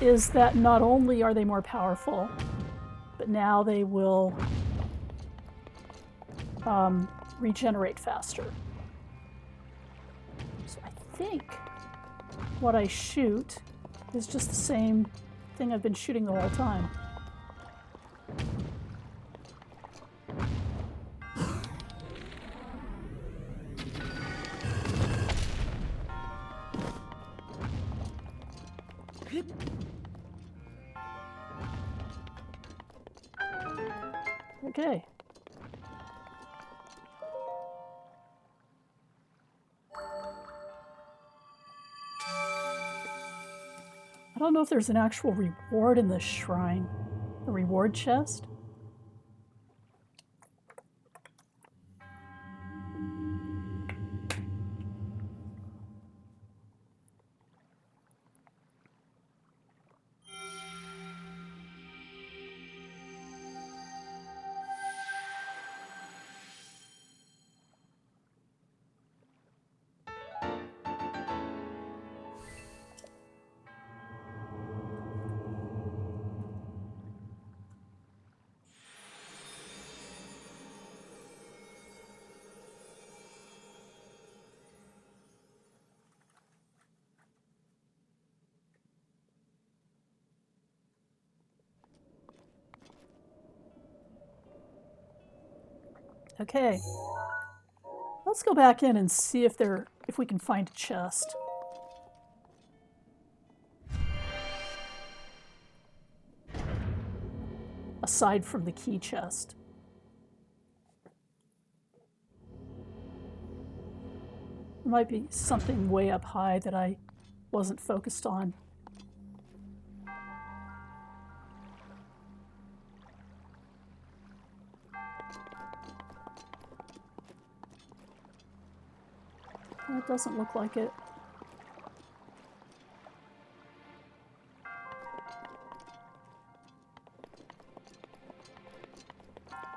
[SPEAKER 1] is that not only are they more powerful, but now they will regenerate faster. So I think what I shoot is just the same thing I've been shooting the whole time. Okay. I don't know if there's an actual reward in this shrine. A reward chest? Okay. Let's go back in and see if we can find a chest. Aside from the key chest. There might be something way up high that I wasn't focused on. That doesn't look like it.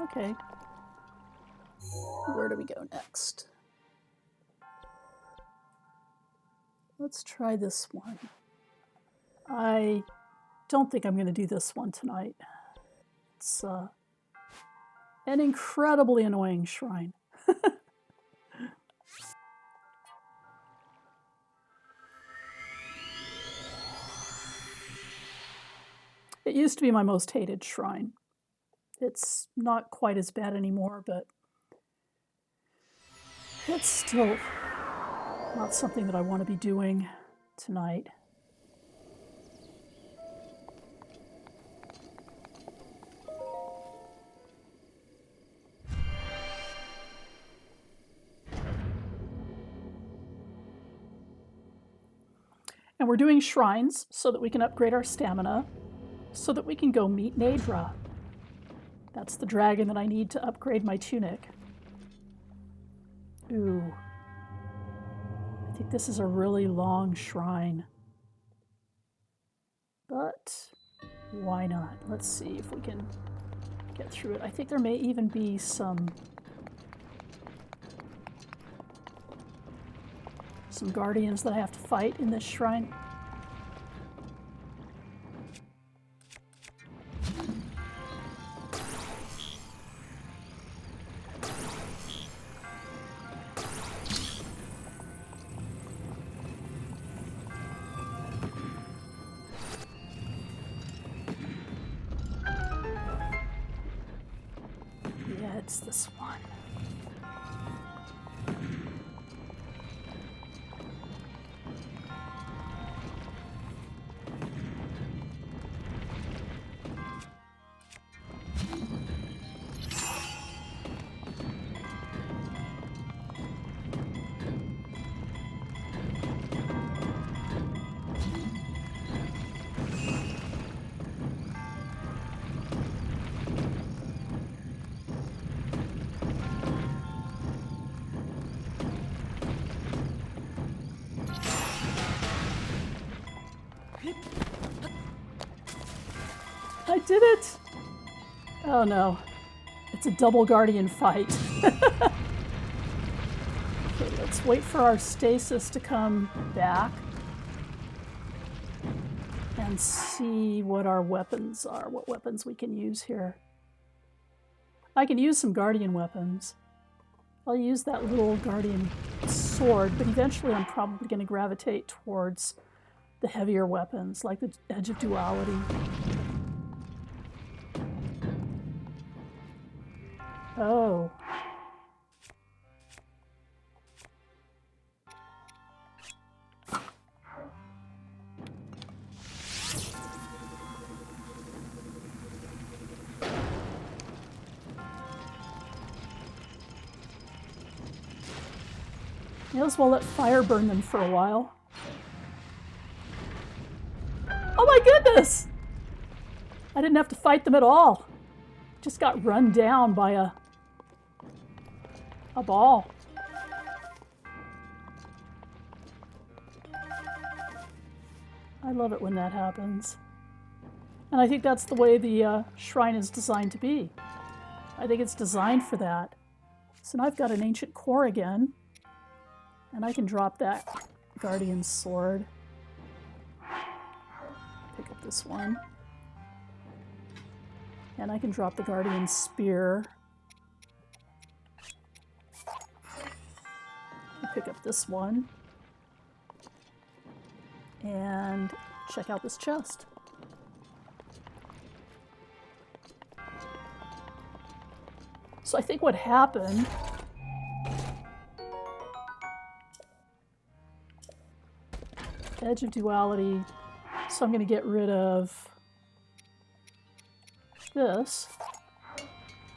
[SPEAKER 1] Okay. Where do we go next? Let's try this one. I don't think I'm going to do this one tonight. It's an incredibly annoying shrine. It used to be my most hated shrine. It's not quite as bad anymore, but it's still not something that I want to be doing tonight. And we're doing shrines so that we can upgrade our stamina, so that we can go meet Naydra. That's the dragon that I need to upgrade my tunic. Ooh. I think this is a really long shrine. But why not? Let's see if we can get through it. I think there may even be some guardians that I have to fight in this shrine. Yeah, it's this one. I did it! Oh no. It's a double guardian fight. Okay, let's wait for our stasis to come back and see what our weapons are, what weapons we can use here. I can use some guardian weapons. I'll use that little guardian sword, but eventually I'm probably going to gravitate towards the heavier weapons, like the Edge of Duality. Oh. May as well let fire burn them for a while. Oh my goodness! I didn't have to fight them at all. Just got run down by a ball. I love it when that happens. And I think that's the way the shrine is designed to be. I think it's designed for that. So now I've got an ancient core again. And I can drop that guardian sword. Pick up this one. And I can drop the guardian spear. Pick up this one. And check out this chest. So I think what happened Edge of Duality. So I'm going to get rid of this.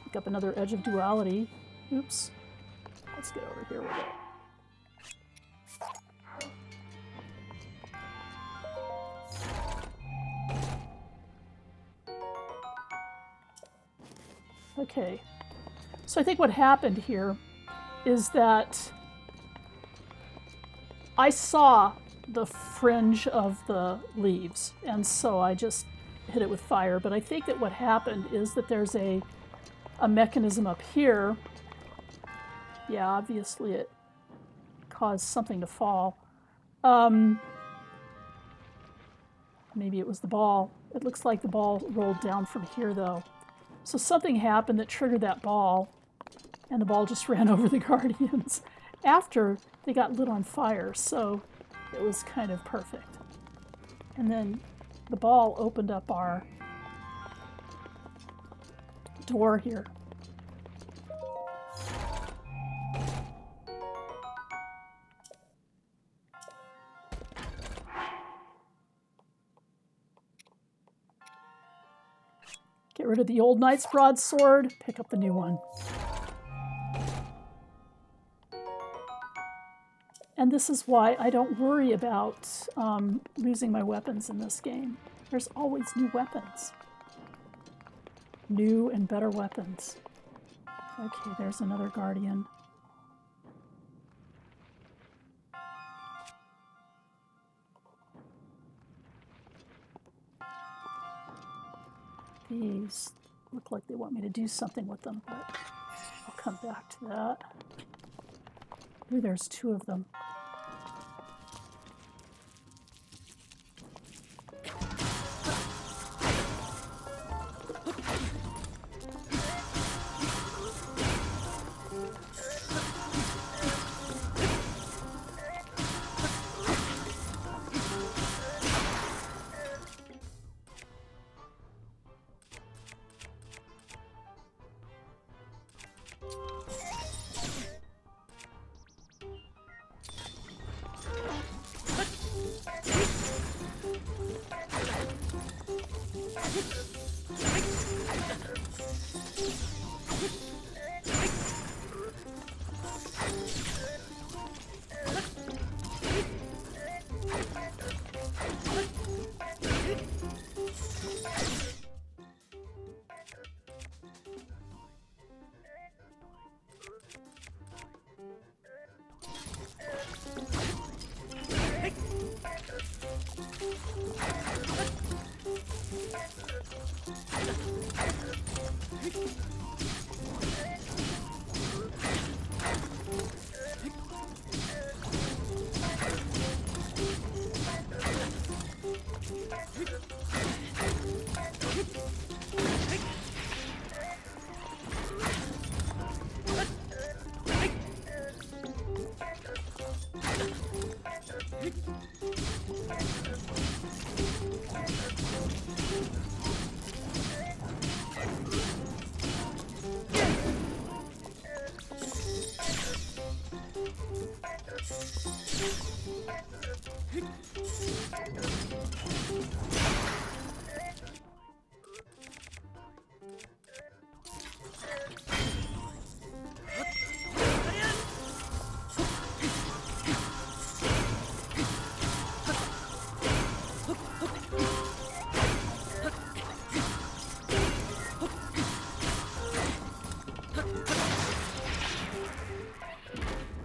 [SPEAKER 1] Pick up another Edge of Duality. Oops. Let's get over here with it. Okay. So I think what happened here is that I saw the fringe of the leaves, and so I just hit it with fire. But I think that what happened is that there's a mechanism up here. Yeah, obviously it caused something to fall. Maybe it was the ball. It looks like the ball rolled down from here, though. So something happened that triggered that ball, and the ball just ran over the Guardians after they got lit on fire, so it was kind of perfect. And then the ball opened up our door here. Get rid of the old knight's broadsword, pick up the new one. And this is why I don't worry about losing my weapons in this game. There's always new weapons. New and better weapons. Okay, there's another guardian. These look like they want me to do something with them, but I'll come back to that. Ooh, there's two of them.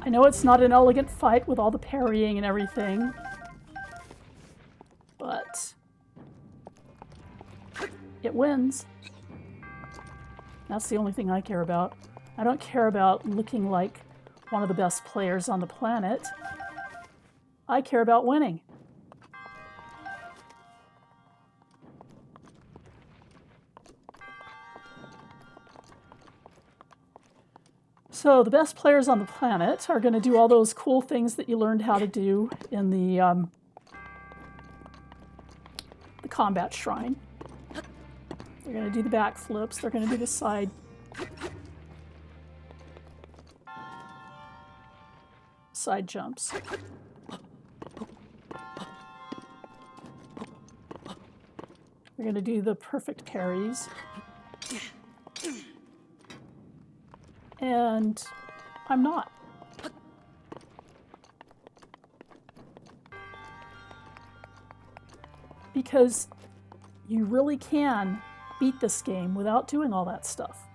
[SPEAKER 1] I know it's not an elegant fight with all the parrying and everything, but it wins. That's the only thing I care about. I don't care about looking like one of the best players on the planet. I care about winning. So the best players on the planet are going to do all those cool things that you learned how to do in the combat shrine. They're going to do the backflips. They're going to do the side jumps. They're going to do the perfect parries. And I'm not. Because you really can beat this game without doing all that stuff.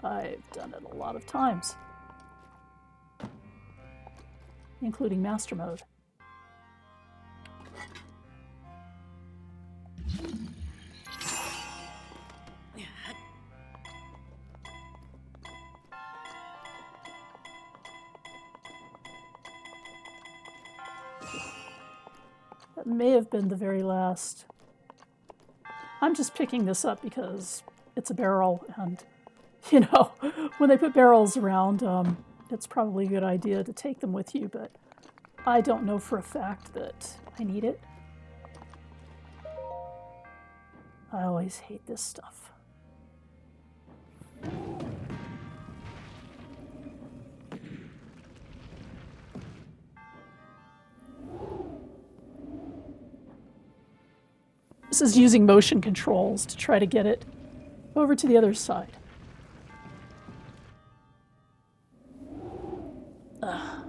[SPEAKER 1] I've done it a lot of times, including Master Mode. That may have been the very last. I'm just picking this up because it's a barrel, and, you know, when they put barrels around, it's probably a good idea to take them with you, but I don't know for a fact that I need it. I always hate this stuff. This is using motion controls to try to get it over to the other side. Ugh.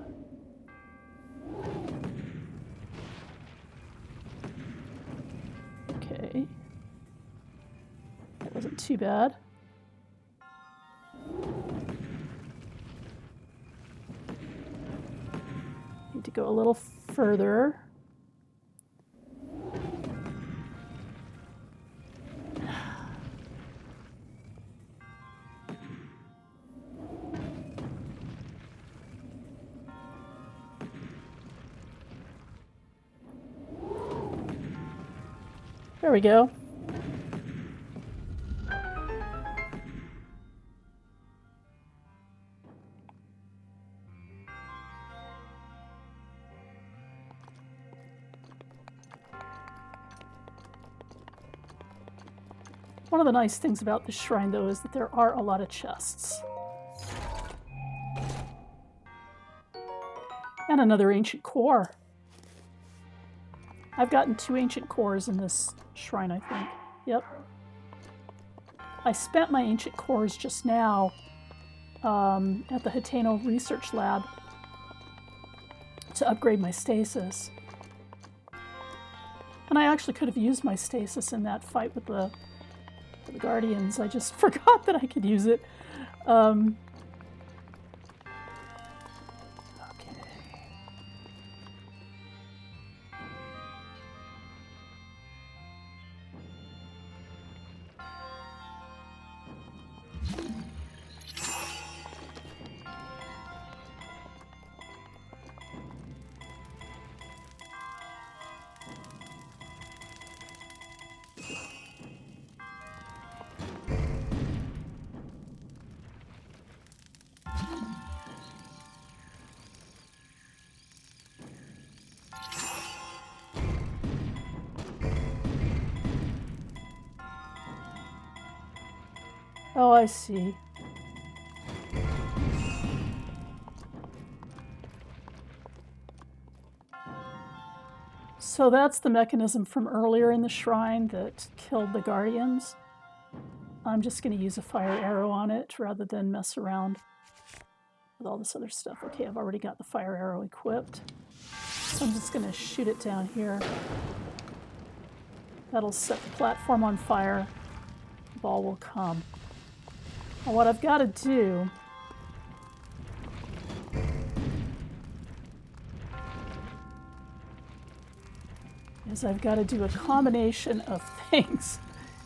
[SPEAKER 1] Okay. That wasn't too bad. Need to go a little further. There we go. One of the nice things about this shrine, though, is that there are a lot of chests. And another ancient core. I've gotten 2 ancient cores in this shrine, I think. Yep. I spent my ancient cores just now at the Hateno Research Lab to upgrade my stasis. And I actually could have used my stasis in that fight with the Guardians. I just forgot that I could use it. Oh, I see. So that's the mechanism from earlier in the shrine that killed the Guardians. I'm just going to use a fire arrow on it rather than mess around with all this other stuff. Okay, I've already got the fire arrow equipped. So I'm just going to shoot it down here. That'll set the platform on fire. The ball will come. Now what I've got to do is I've got to do a combination of things,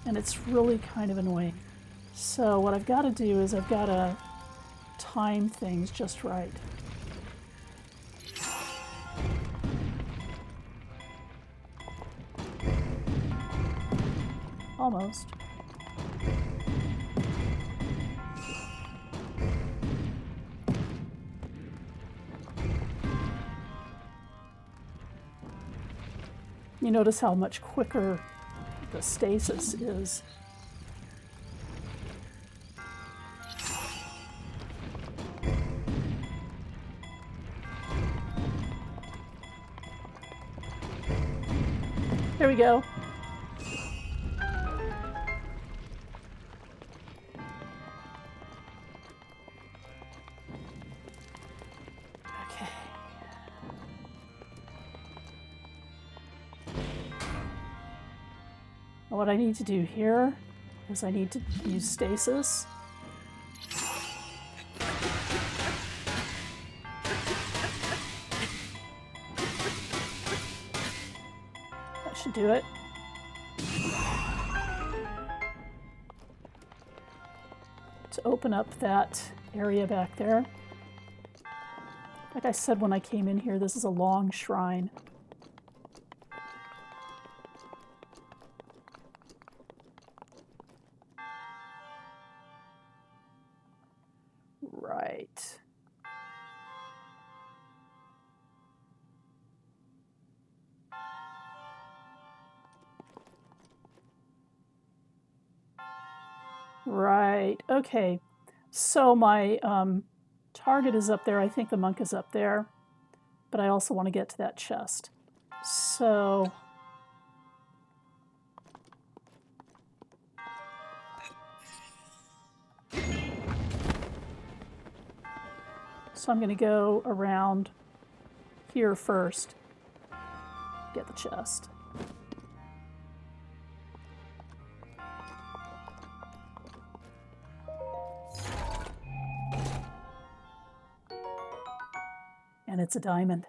[SPEAKER 1] and it's really kind of annoying. So what I've got to do is I've got to time things just right. Almost. You notice how much quicker the stasis is. There we go. What I need to do here is I need to use stasis. That should do it. To open up that area back there. Like I said when I came in here, this is a long shrine. Right, okay. So my target is up there. I think the monk is up there. But I also want to get to that chest. So I'm going to go around here first. Get the chest. And it's a diamond.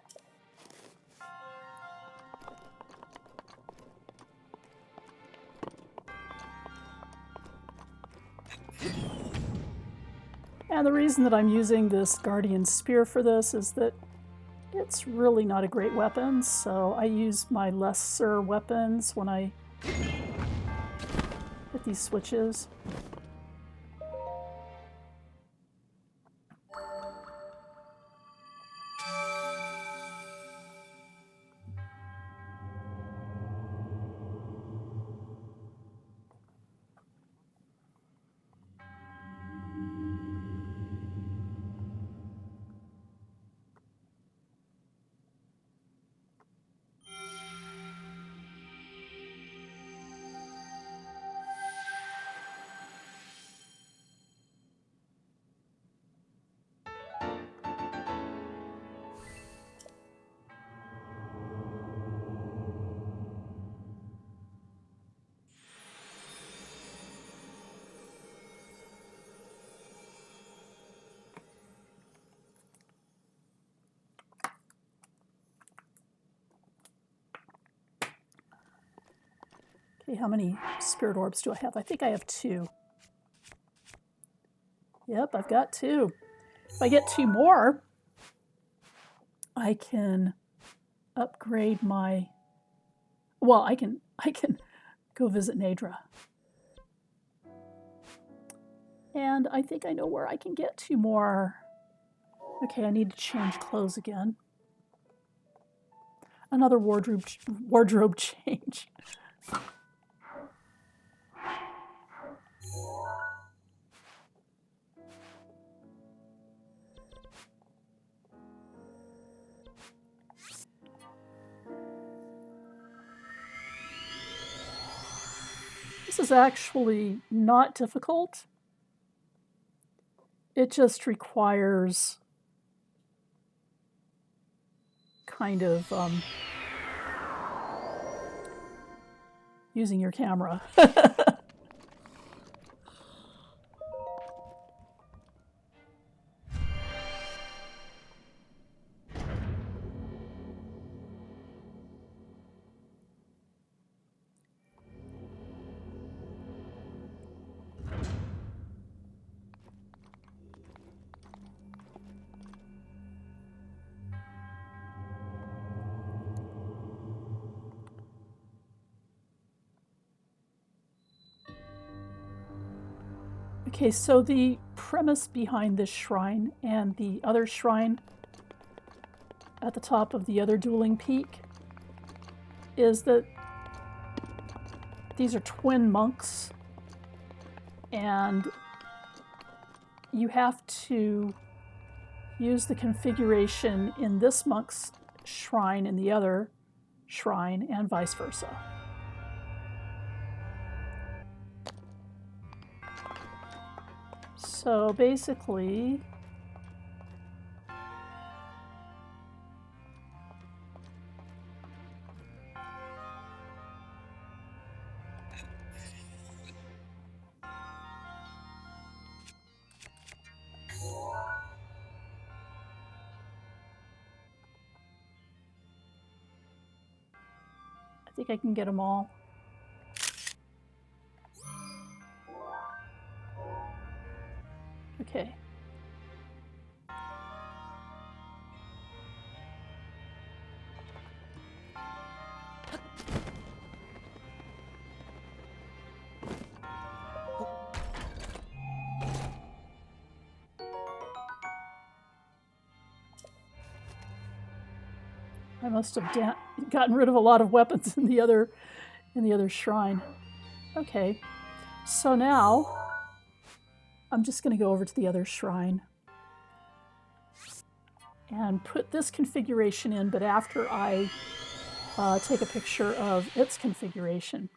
[SPEAKER 1] And the reason that I'm using this Guardian Spear for this is that it's really not a great weapon, so I use my lesser weapons when I hit these switches. Okay, how many spirit orbs do I have? I think I have 2. Yep, I've got 2. If I get 2 more, I can upgrade my... Well, I can go visit Naydra. And I think I know where I can get 2 more. Okay, I need to change clothes again. Another wardrobe change. This is actually not difficult. It just requires kind of using your camera. Okay, so the premise behind this shrine and the other shrine at the top of the other dueling peak is that these are twin monks, and you have to use the configuration in this monk's shrine and the other shrine, and vice versa. So basically, I think I can get them all. Okay. I must have gotten rid of a lot of weapons in the other shrine. Okay, so now I'm just going to go over to the other shrine and put this configuration in, but after I take a picture of its configuration.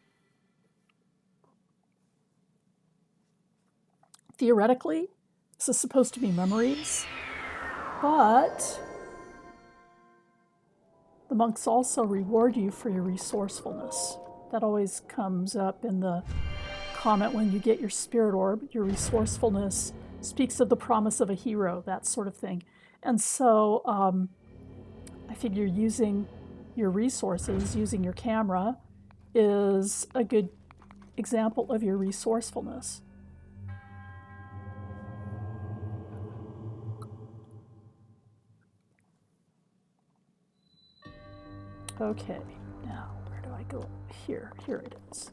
[SPEAKER 1] Theoretically, this is supposed to be memories, but the monks also reward you for your resourcefulness. That always comes up in the comment when you get your spirit orb. Your resourcefulness speaks of the promise of a hero, that sort of thing. And so I figure using your resources, using your camera, is a good example of your resourcefulness. Okay, now where do I go? Here it is.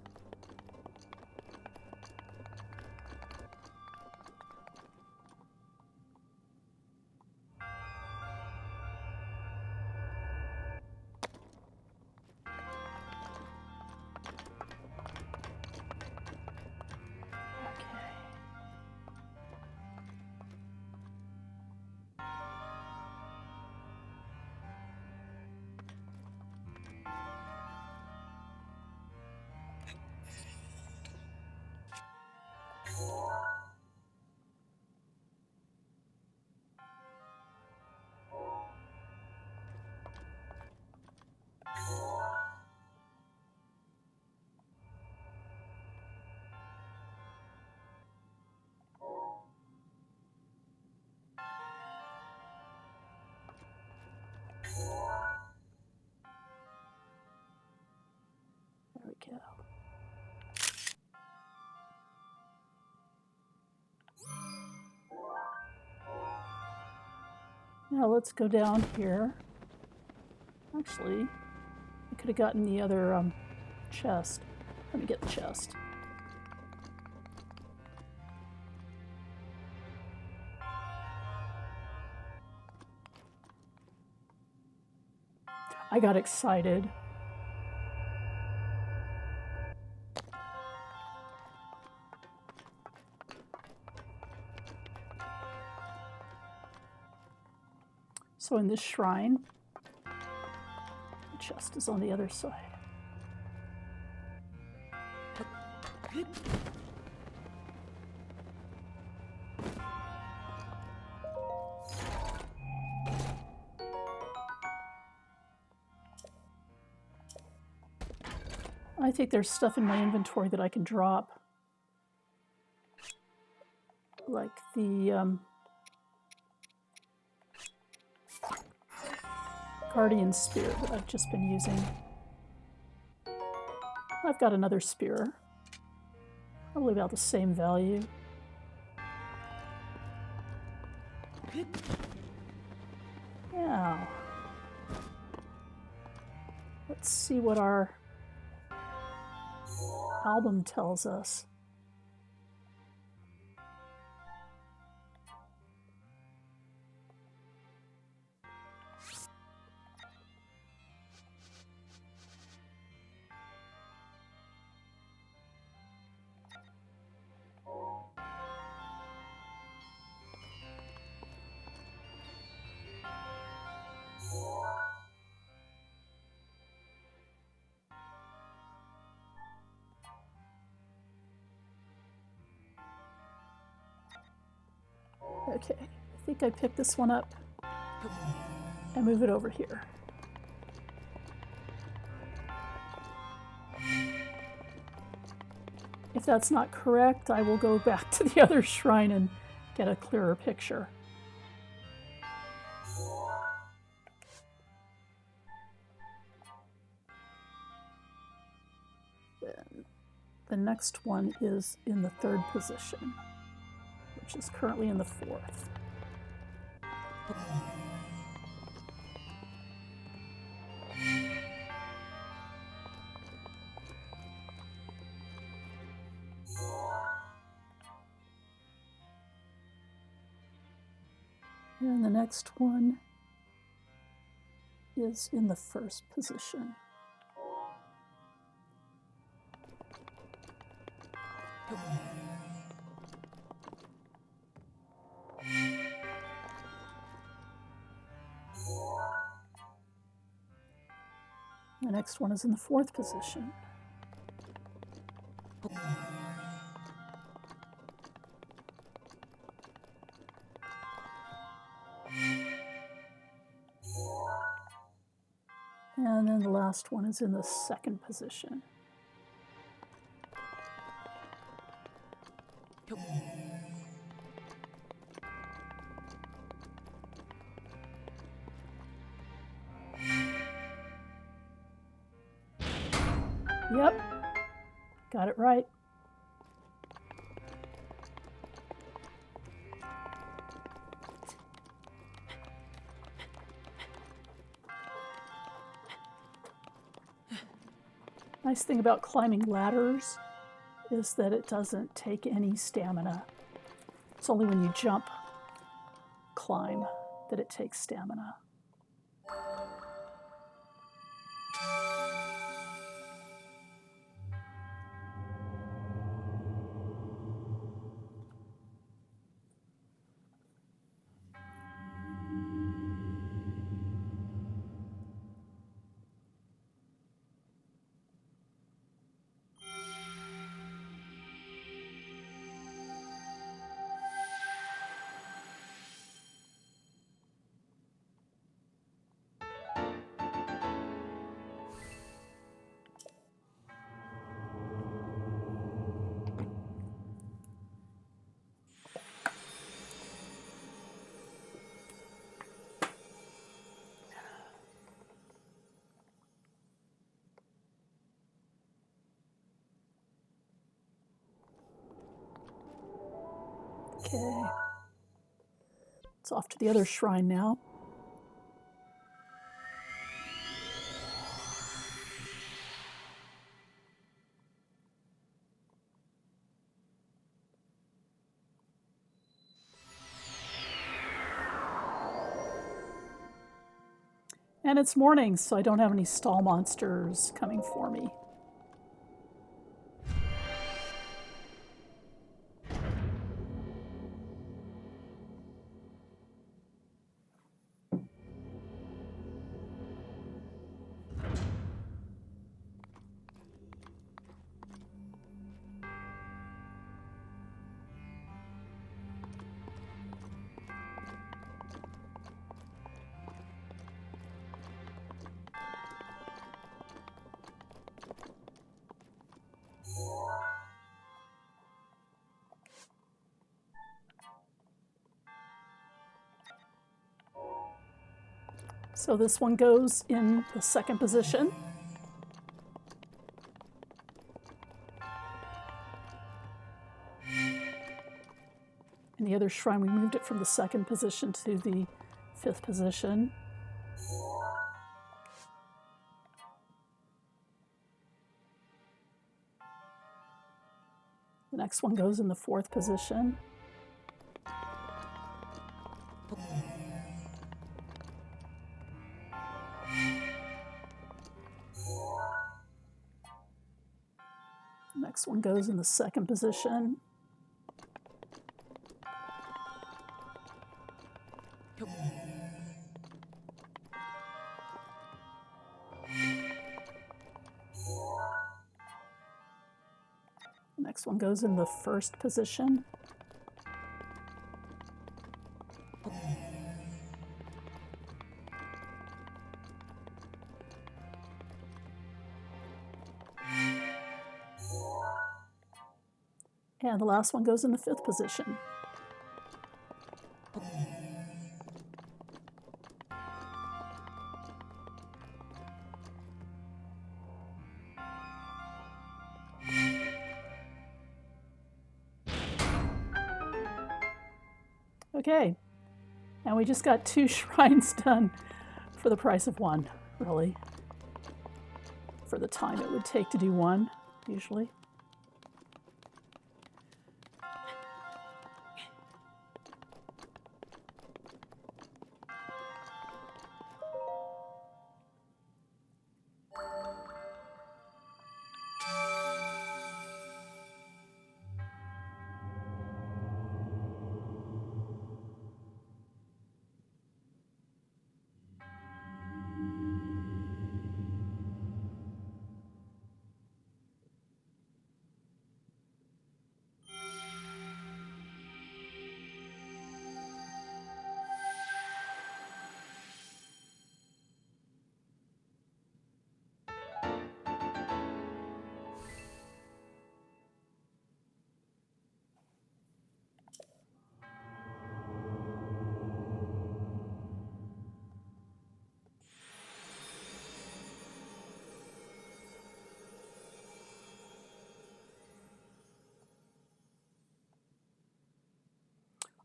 [SPEAKER 1] There we go. Now let's go down here. Actually, I could have gotten the other chest. Let me get the chest. I got excited. So in this shrine, the chest is on the other side. I think there's stuff in my inventory that I can drop. Like the Guardian Spear that I've just been using. I've got another spear. Probably about the same value. Now, let's see what our album tells us. Okay, I think I picked this one up and move it over here. If that's not correct, I will go back to the other shrine and get a clearer picture. Then the next one is in the 3rd position, which is currently in the 4th. And the next one is in the 1st position. The next one is in the 4th position. And then the last one is in the 2nd position. Yep, got it right. Nice thing about climbing ladders is that it doesn't take any stamina. It's only when you climb, that it takes stamina. Okay. It's off to the other shrine now. And it's morning, so I don't have any stall monsters coming for me. So this one goes in the 2nd position. And the other shrine, we moved it from the 2nd position to the 5th position. The next one goes in the 4th position. The next one goes in the 2nd position. The next one goes in the 1st position. And the last one goes in the 5th position. Okay, and we just got 2 shrines done for the price of 1, really. For the time it would take to do 1, usually.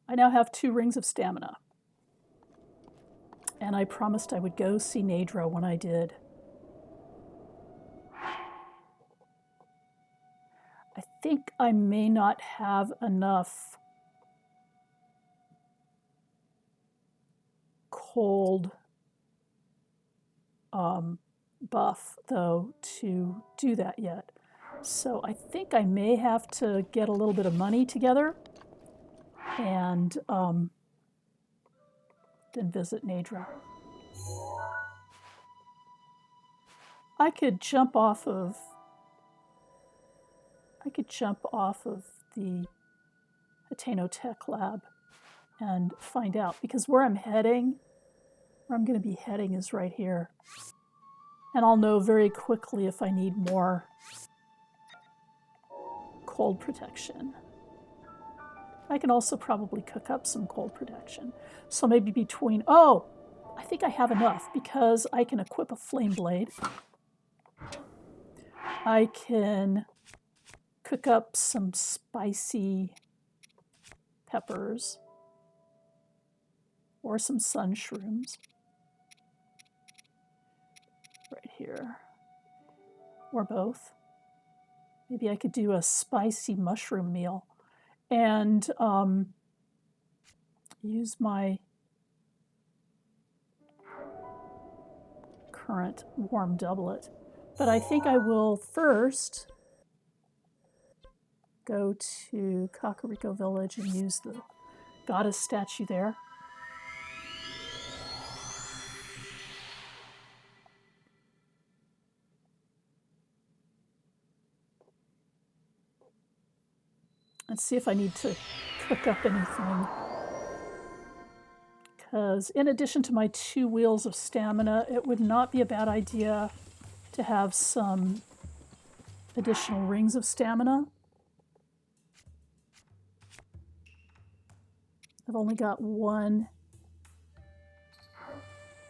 [SPEAKER 1] I now have 2 rings of stamina. And I promised I would go see Naydra when I did. I think I may not have enough cold buff, though, to do that yet. So I think I may have to get a little bit of money together and then visit Naydra. I could jump off of the Akkala Tech Lab and find out, because where I'm going to be heading is right here. And I'll know very quickly if I need more cold protection. I can also probably cook up some cold protection. So maybe between, oh, I think I have enough because I can equip a flame blade. I can cook up some spicy peppers or some sun shrooms right here, or both. Maybe I could do a spicy mushroom meal and use my current warm doublet. But I think I will first go to Kakariko Village and use the goddess statue there. And see if I need to cook up anything. Because in addition to my 2 wheels of stamina, it would not be a bad idea to have some additional rings of stamina. I've only got 1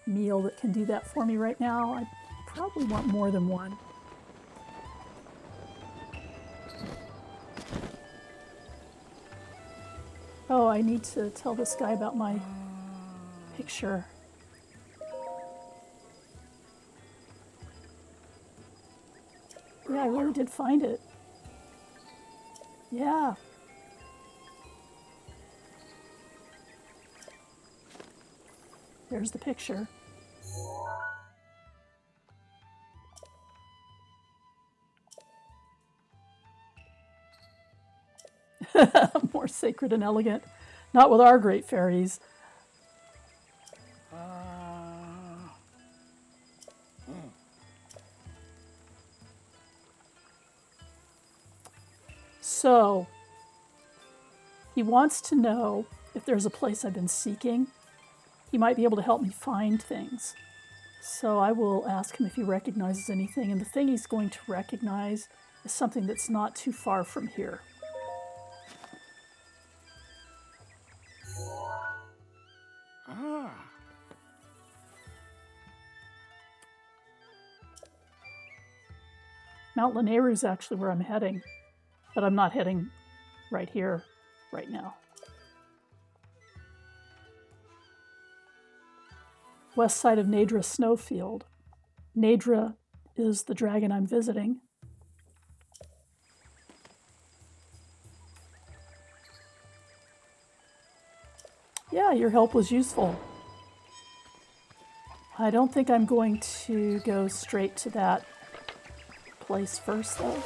[SPEAKER 1] meal that can do that for me right now. I probably want more than 1. Oh, I need to tell this guy about my picture. Yeah, I really did find it. Yeah. There's the picture. More sacred and elegant. Not with our great fairies. So, he wants to know if there's a place I've been seeking. He might be able to help me find things. So I will ask him if he recognizes anything. And the thing he's going to recognize is something that's not too far from here. Mount Lanayru is actually where I'm heading, but I'm not heading right here, right now. West side of Naydra Snowfield. Naydra is the dragon I'm visiting. Yeah, your help was useful. I don't think I'm going to go straight to that place first, though.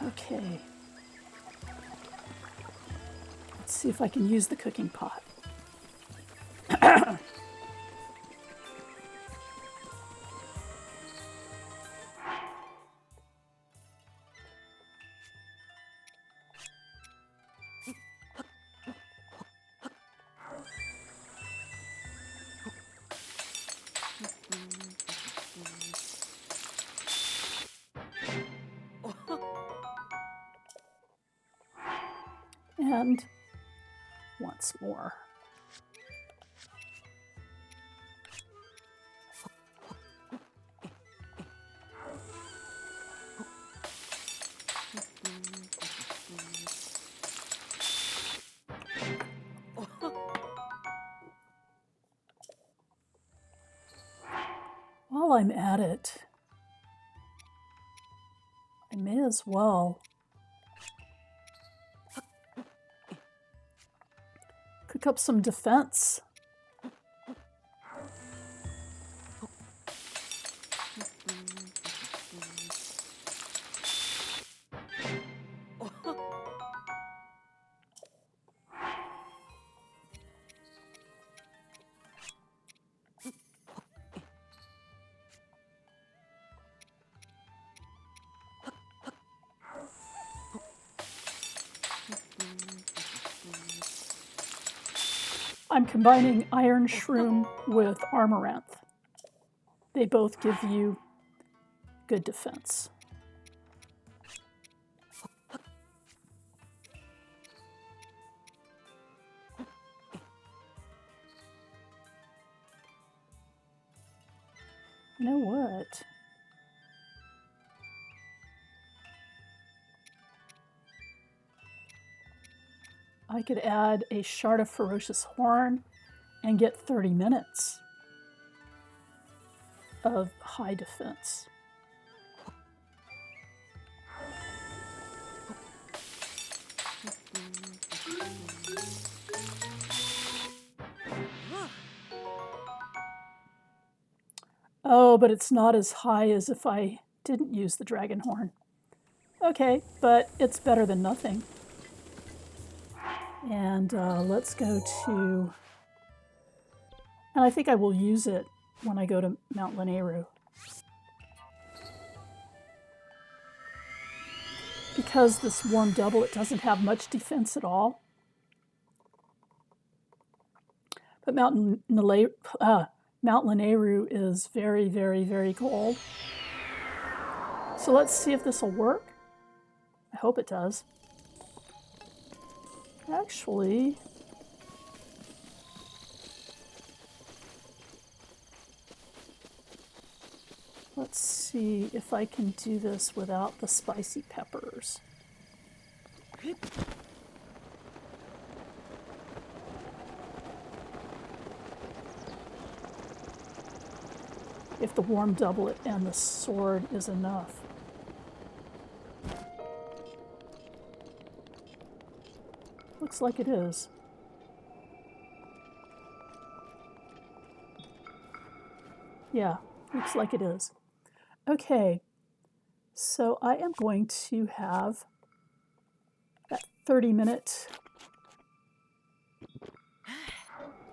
[SPEAKER 1] Okay. Let's see if I can use the cooking pot. and once more. While I'm at it, I may as well cook up some defense. I'm combining Iron Shroom with Amaranth. They both give you good defense. You know what? I could add a Shard of Ferocious Horn and get 30 minutes of high defense. Oh, but it's not as high as if I didn't use the Dragon Horn. Okay, but it's better than nothing. And let's go to... And I think I will use it when I go to Mount Lanayru. Because this warm double, it doesn't have much defense at all. But Mount Lanayru is very, very, very cold. So let's see if this will work. I hope it does. Actually, let's see if I can do this without the spicy peppers. If the warm doublet and the sword is enough. Looks like it is. Yeah, looks like it is. Okay, so I am going to have that 30-minute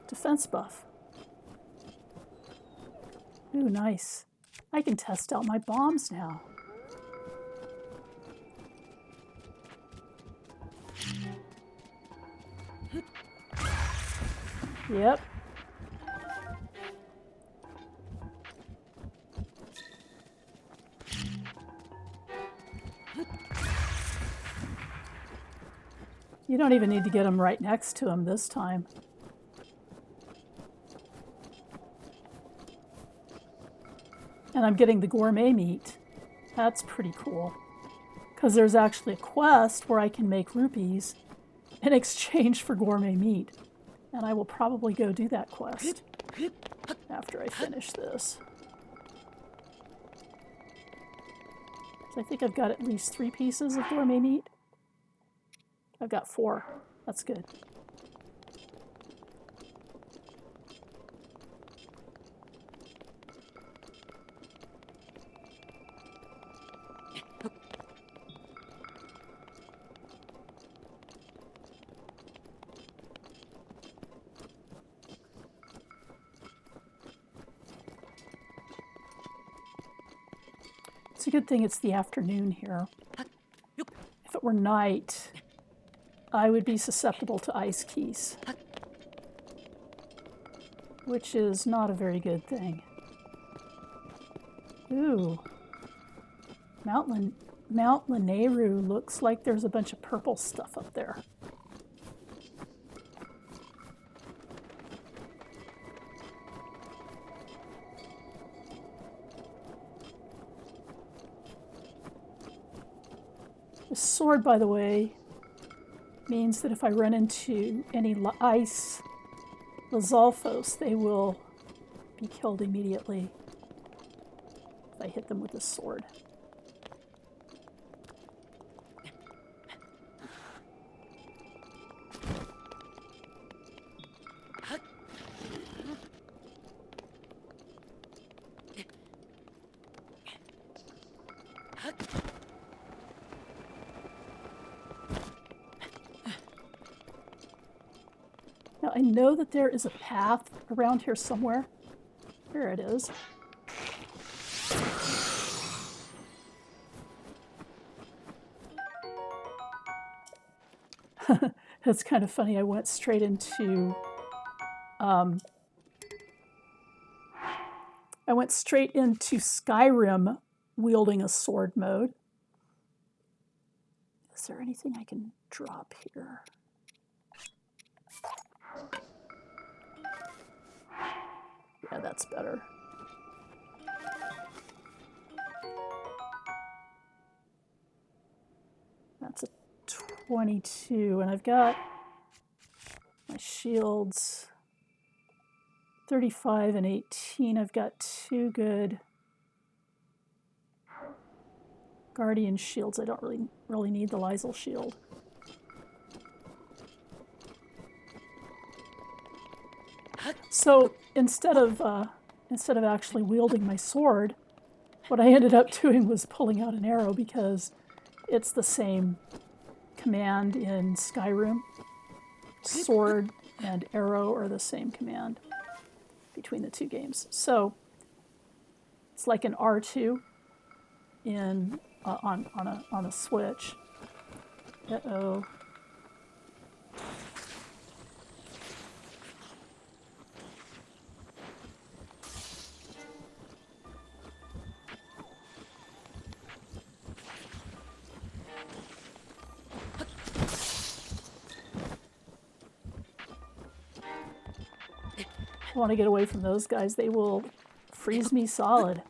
[SPEAKER 1] defense buff. Ooh, nice. I can test out my bombs now. Yep. You don't even need to get them right next to him this time. And I'm getting the gourmet meat. That's pretty cool. Because there's actually a quest where I can make rupees in exchange for gourmet meat. And I will probably go do that quest after I finish this. So I think I've got at least 3 pieces of gourmet meat. I've got 4. That's good. It's a good thing it's the afternoon here. If it were night, I would be susceptible to ice keys, which is not a very good thing. Ooh, Mount Lanayru looks like there's a bunch of purple stuff up there. The sword, by the way, means that if I run into any ice Lizalfos, they will be killed immediately if I hit them with this sword. Now, I know that there is a path around here somewhere. Here it is. That's kind of funny. I went straight into Skyrim wielding a sword mode. Is there anything I can drop here? Yeah, that's better. That's a 22, and I've got my shields 35 and 18. I've got 2 good guardian shields. I don't really need the Lysel shield. So instead of actually wielding my sword, what I ended up doing was pulling out an arrow because it's the same command in Skyrim. Sword and arrow are the same command between the two games. So it's like an R2 in on a Switch. Uh-oh. I want to get away from those guys. They will freeze me solid.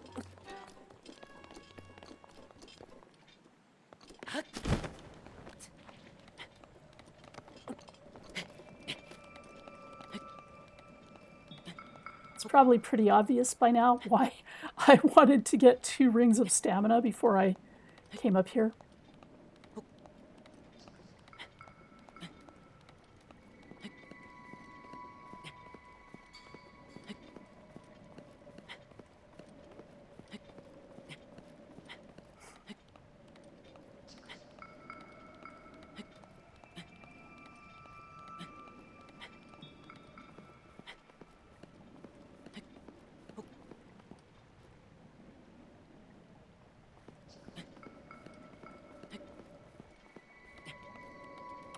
[SPEAKER 1] It's probably pretty obvious by now why I wanted to get 2 rings of stamina before I came up here.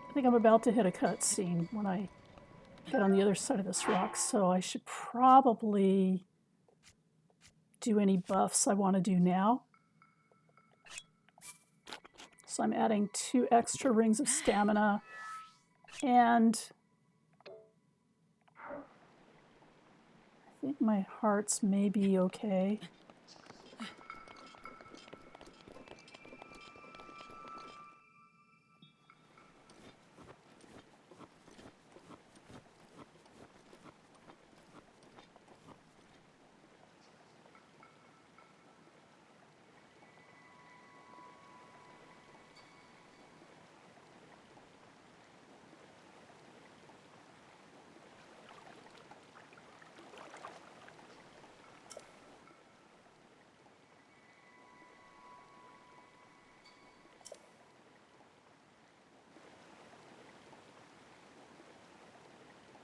[SPEAKER 1] I think I'm about to hit a cutscene when I get on the other side of this rock, so I should probably do any buffs I want to do now. So I'm adding 2 extra rings of stamina, and I think my hearts may be okay.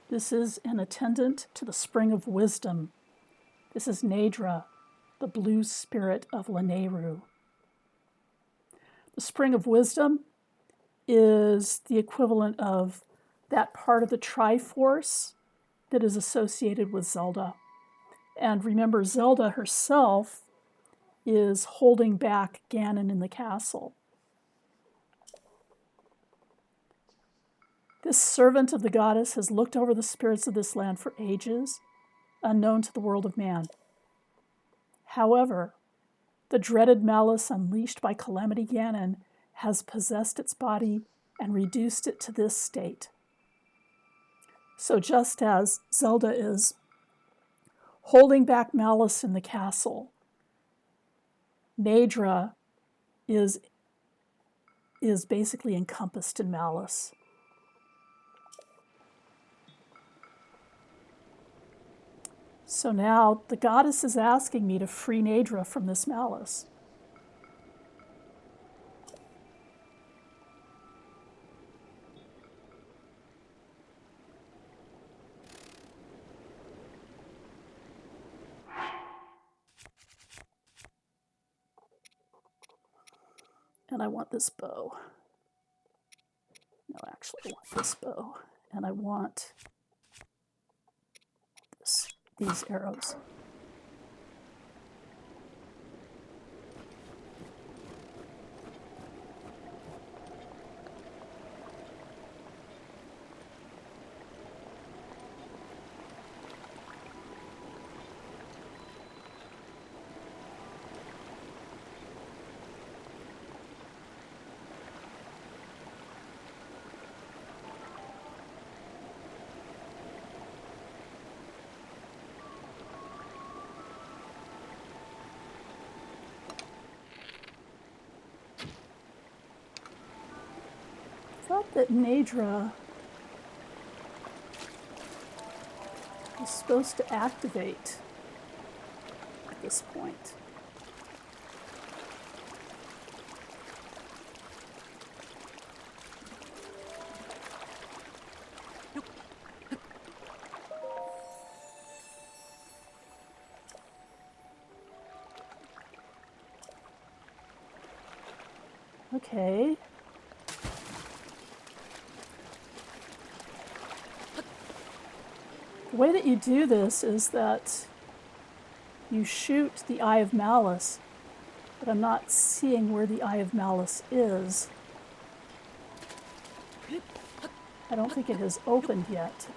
[SPEAKER 1] This is an attendant to the Spring of Wisdom. This is Naydra, the blue spirit of Lanayru. The Spring of Wisdom is the equivalent of that part of the Triforce that is associated with Zelda. And remember, Zelda herself is holding back Ganon in the castle. This servant of the goddess has looked over the spirits of this land for ages, unknown to the world of man. However, the dreaded malice unleashed by Calamity Ganon has possessed its body and reduced it to this state. So just as Zelda is holding back malice in the castle, Naydra is basically encompassed in malice. So now the goddess is asking me to free Naydra from this malice. And I want this bow. No, actually, I want this bow. And I want these arrows. I thought that Naydra was supposed to activate at this point. Okay. The way that you do this is that you shoot the Eye of Malice, but I'm not seeing where the Eye of Malice is. I don't think it has opened yet.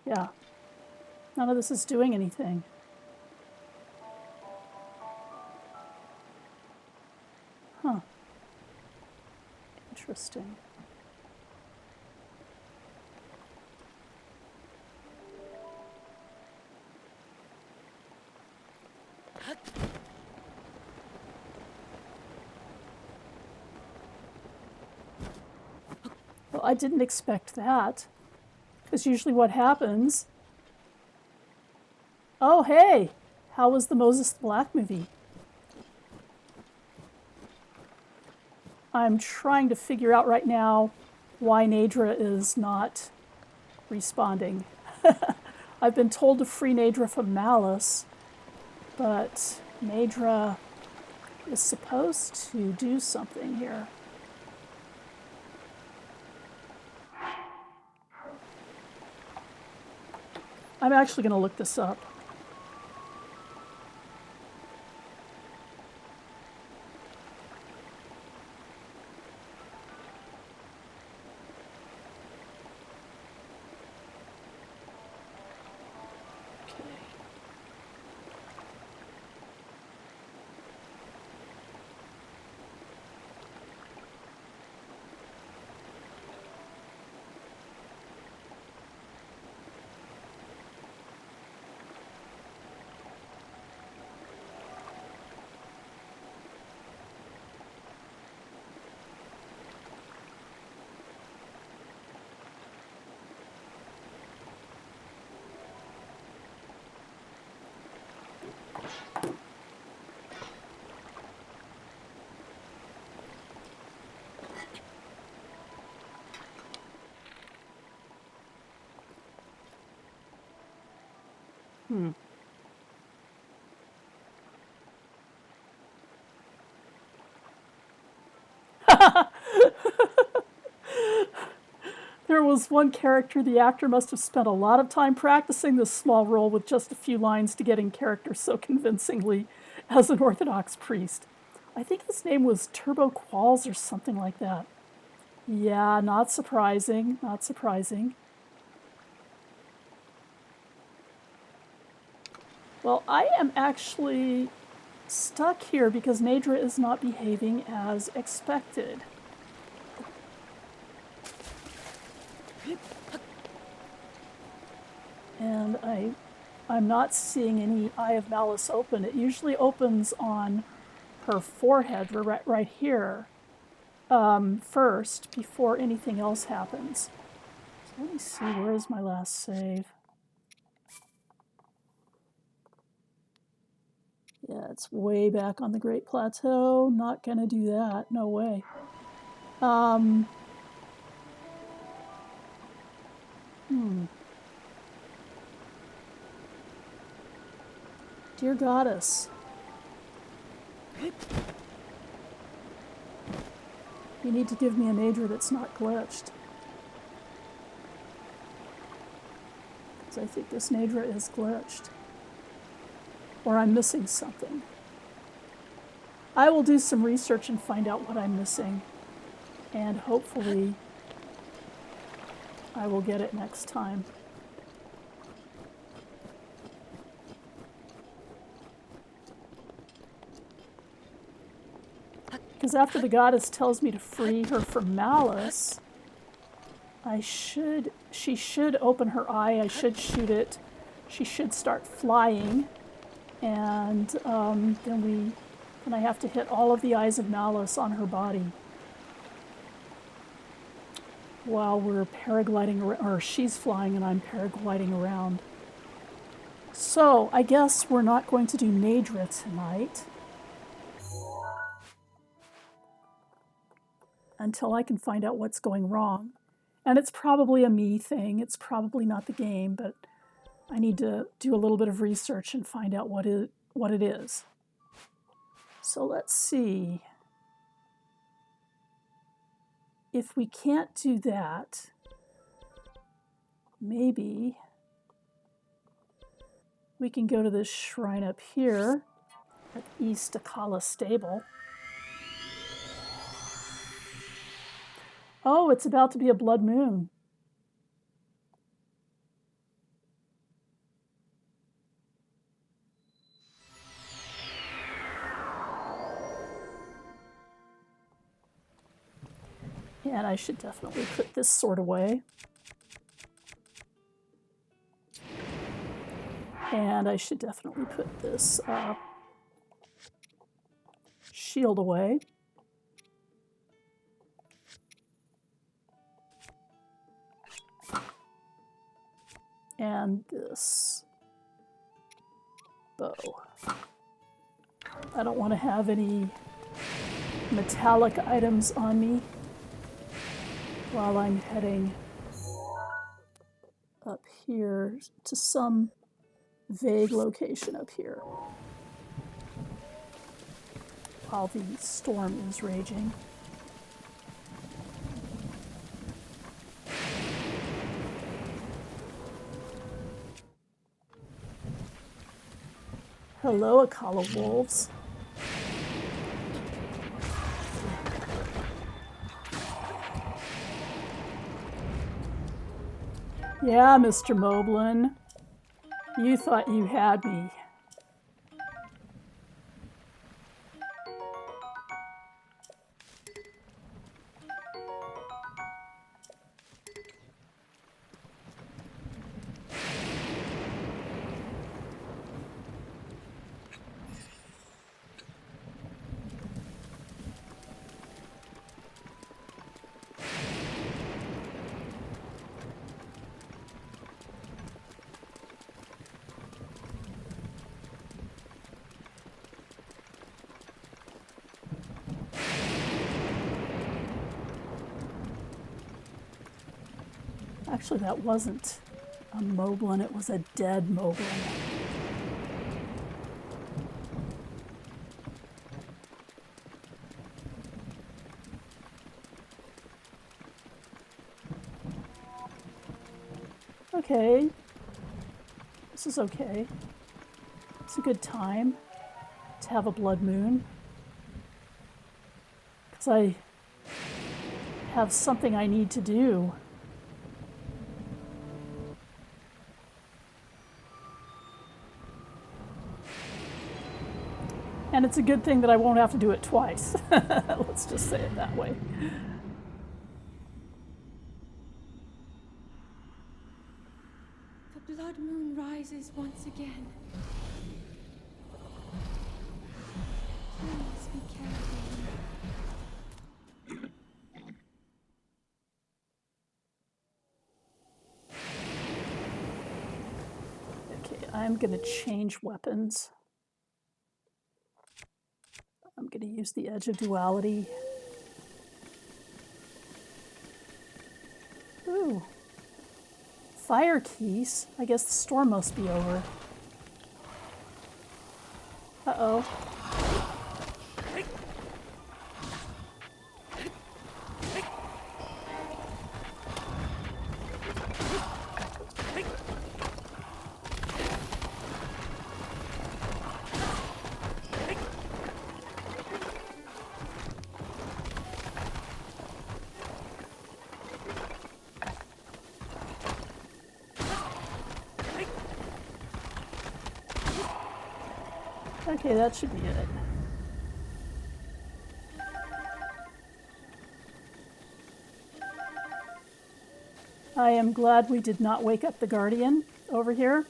[SPEAKER 1] Yeah, none of this is doing anything. Huh. Interesting. Well, I didn't expect that. Because usually what happens... Oh, hey! How was the Moses the Black movie? I'm trying to figure out right now why Naydra is not responding. I've been told to free Naydra from malice, but Naydra is supposed to do something here. I'm actually going to look this up. There was one character, the actor must have spent a lot of time practicing this small role with just a few lines to get in character so convincingly as an Orthodox priest. I think his name was Turbo Qualls or something like that. Yeah, not surprising, not surprising. Well, I am actually stuck here because Naydra is not behaving as expected. And I'm not seeing any Eye of Malice open. It usually opens on her forehead, right here, first, before anything else happens. So let me see, where is my last save? Yeah, it's way back on the Great Plateau. Not gonna do that, no way. Dear Goddess. You need to give me a Naydra that's not glitched. Because I think this Naydra is glitched. Or I'm missing something. I will do some research and find out what I'm missing. And hopefully I will get it next time. Because after the goddess tells me to free her from malice, she should open her eye, I should shoot it, she should start flying, and then I have to hit all of the eyes of malice on her body while we're paragliding, or she's flying and I'm paragliding around. So I guess we're not going to do Naydra tonight until I can find out what's going wrong. And it's probably a me thing. It's probably not the game, but I need to do a little bit of research and find out what it is. So let's see. If we can't do that, maybe we can go to this shrine up here at East Akkala Stable. Oh, it's about to be a blood moon. And I should definitely put this sword away. And I should definitely put this shield away. And this bow. I don't want to have any metallic items on me while I'm heading up here to some vague location up here while the storm is raging. Hello, Akkala wolves. Yeah, Mr. Moblin. You thought you had me. Actually, that wasn't a Moblin, it was a dead Moblin. Okay. This is okay. It's a good time to have a blood moon. Because I have something I need to do. And it's a good thing that I won't have to do it twice. Let's just say it that way.
[SPEAKER 2] The blood moon rises once again. Please be careful.
[SPEAKER 1] Okay, I'm going to change weapons. I'm going to use the Edge of Duality. Ooh. Fire keys. I guess the storm must be over. Uh-oh. Okay, that should be it. I am glad we did not wake up the Guardian over here.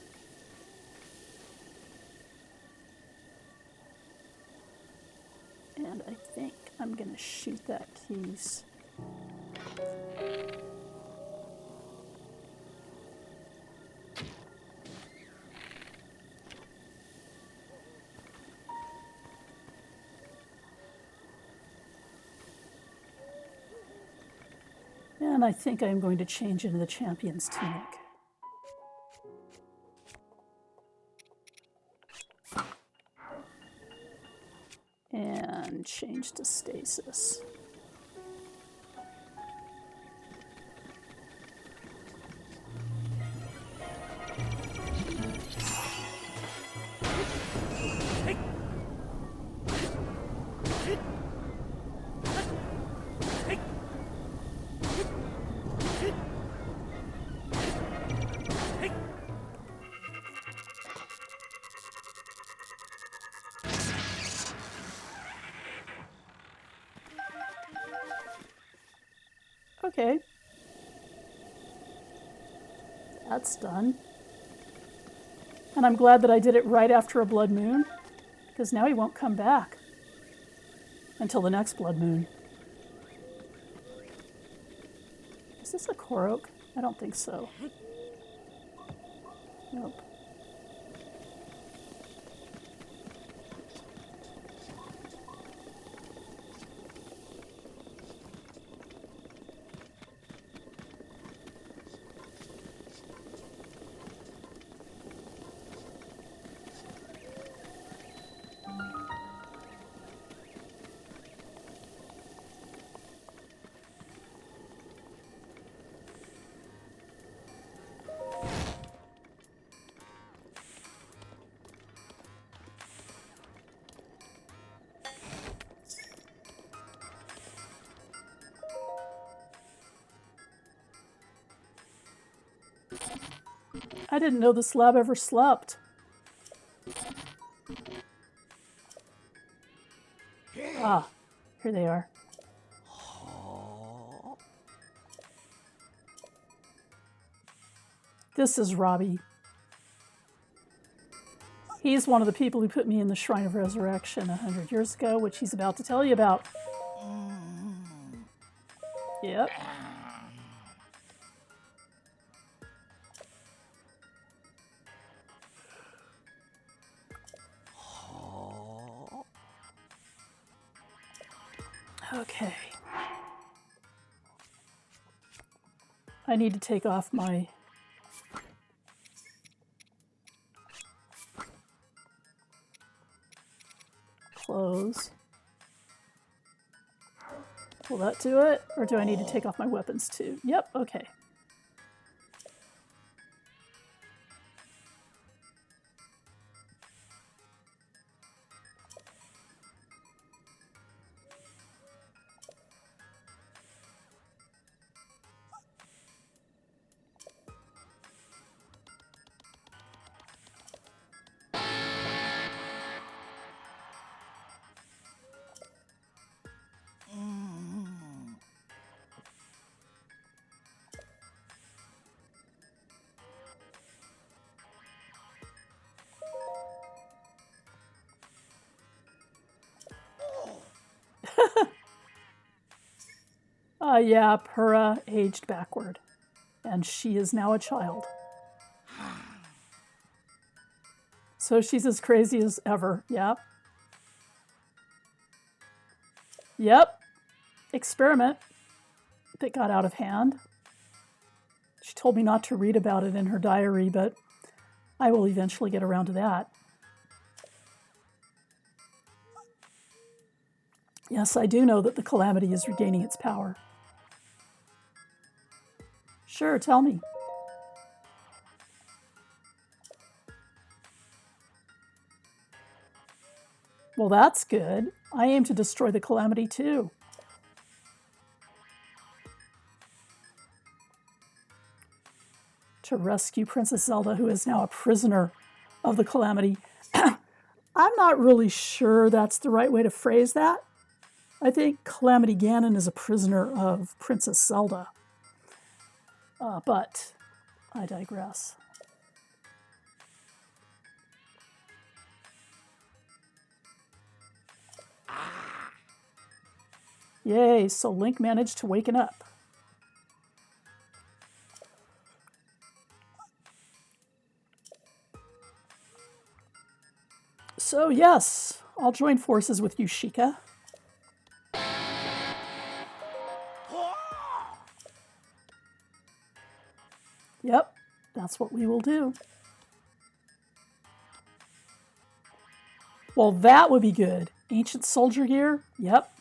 [SPEAKER 1] And I think I'm going to shoot that keys. And I think I'm going to change into the Champion's Tunic. And change to Stasis. Okay. That's done. And I'm glad that I did it right after a blood moon, because now he won't come back until the next blood moon. Is this a Korok? I don't think so. Nope. I didn't know this lab ever slept. Ah, here they are. This is Robbie. He's one of the people who put me in the Shrine of Resurrection 100 years ago, which he's about to tell you about. Yep. Okay. I need to take off my clothes. Will that do it? Or do I need to take off my weapons too? Yep, okay. Yeah, Pura aged backward. And she is now a child. So she's as crazy as ever. Yep. Yep. Experiment that got out of hand. She told me not to read about it in her diary, but I will eventually get around to that. Yes, I do know that the Calamity is regaining its power. Sure, tell me. Well, that's good. I aim to destroy the Calamity too. To rescue Princess Zelda, who is now a prisoner of the Calamity. I'm not really sure that's the right way to phrase that. I think Calamity Ganon is a prisoner of Princess Zelda. But I digress. Yay, so Link managed to waken up. So yes, I'll join forces with you, Sheikah. Yep, that's what we will do. Well, that would be good. Ancient soldier gear? Yep,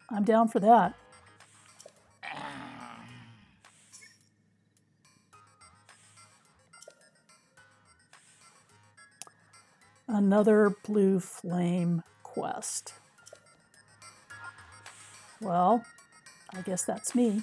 [SPEAKER 1] I'm down for that. Another blue flame quest. Well, I guess that's me.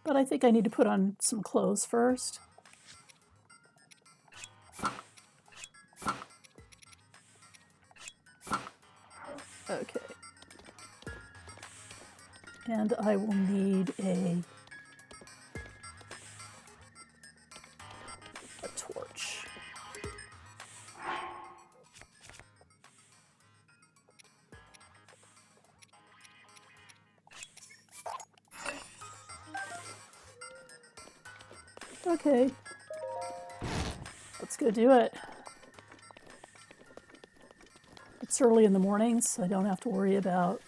[SPEAKER 1] But I think I need to put on some clothes first. Okay. And I will need a torch. Okay. Let's go do it. It's early in the morning, so I don't have to worry about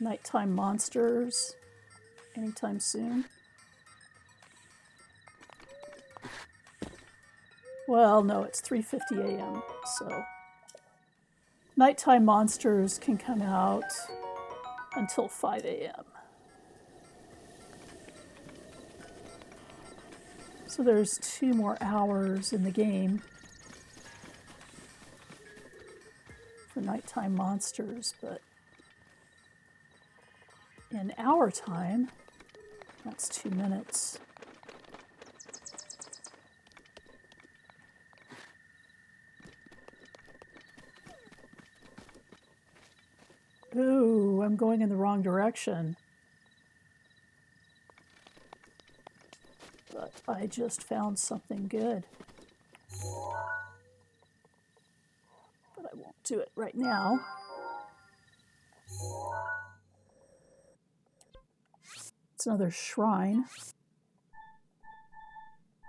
[SPEAKER 1] nighttime monsters anytime soon. Well, no, it's 3:50 a.m., so nighttime monsters can come out until 5 a.m. So there's 2 more hours in the game for nighttime monsters, but in our time, that's 2 minutes. Ooh, I'm going in the wrong direction. But I just found something good. But I won't do it right now. It's another shrine.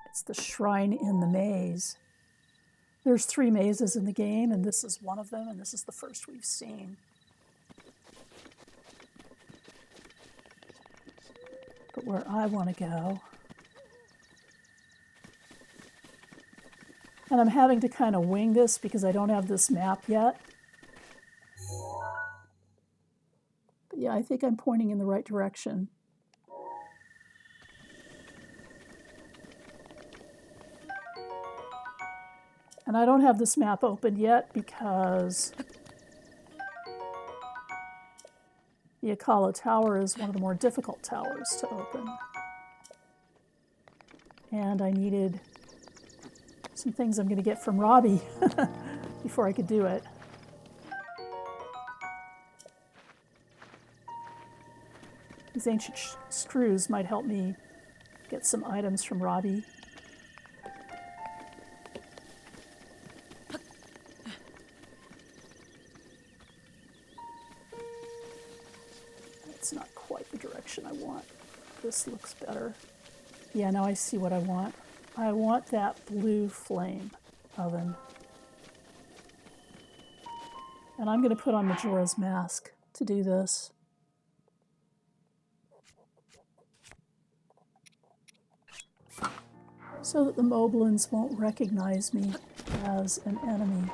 [SPEAKER 1] It's the shrine in the maze. There's 3 mazes in the game, and this is one of them, and this is the first we've seen. But where I want to go, and I'm having to kind of wing this because I don't have this map yet. But yeah, I think I'm pointing in the right direction. And I don't have this map open yet because the Akkala Tower is one of the more difficult towers to open. And I needed some things I'm going to get from Robbie before I could do it. These ancient screws might help me Get some items from Robbie. That's not quite the direction I want. This looks better. Yeah, now I see what I want. I want that blue flame oven. And I'm going to put on Majora's Mask to do this. So that the moblins won't recognize me as an enemy.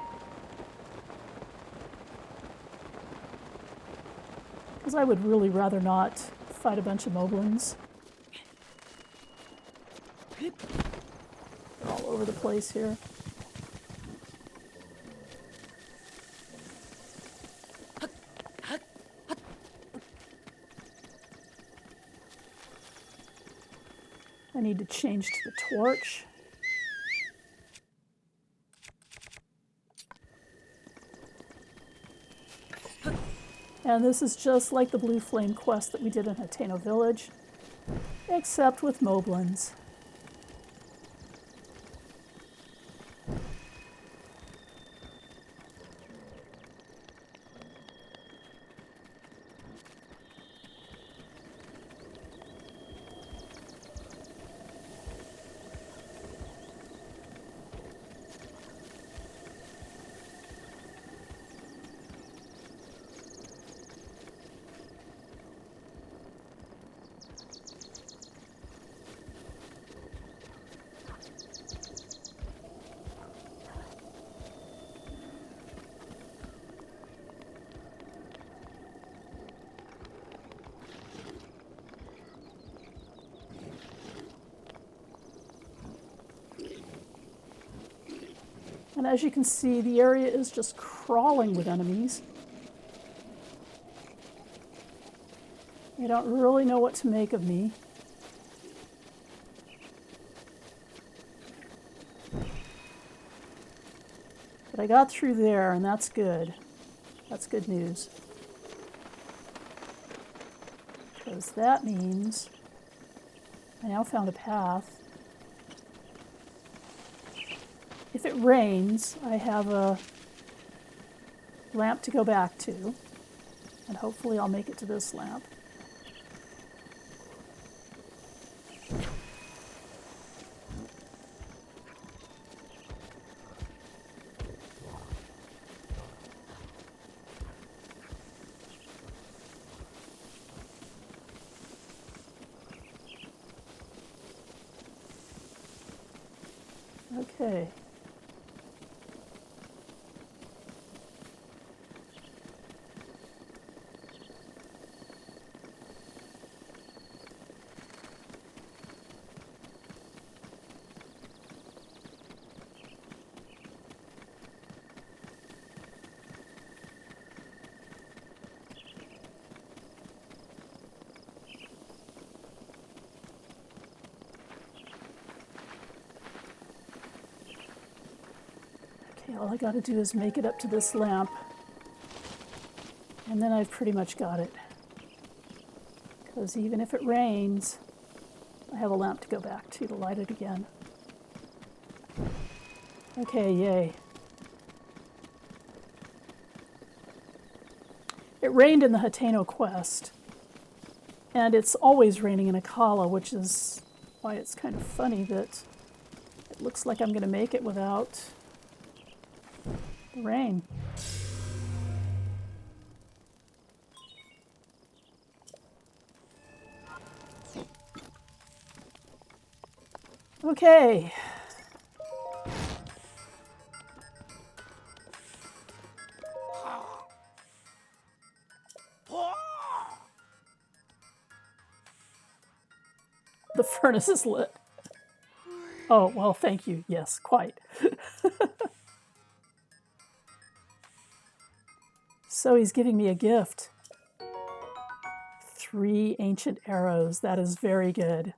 [SPEAKER 1] Because I would really rather not fight a bunch of moblins. They're all over the place here. I need to change to the torch. And this is just like the Blue Flame quest that we did in Hateno Village, except with moblins. And as you can see, the area is just crawling with enemies. They don't really know what to make of me. But I got through there, and that's good. That's good news. Because that means I now found a path. If it rains, I have a lamp to go back to, and hopefully I'll make it to this lamp. Okay. All I got to do is make it up to this lamp, and then I've pretty much got it. Because even if it rains, I have a lamp to go back to light it again. Okay, yay. It rained in the Hateno quest, and it's always raining in Akkala, which is why it's kind of funny that it looks like I'm going to make it without the rain. Okay. The furnace is lit. Oh, well, thank you. Yes, quite. So he's giving me a gift. 3 ancient arrows. That is very good.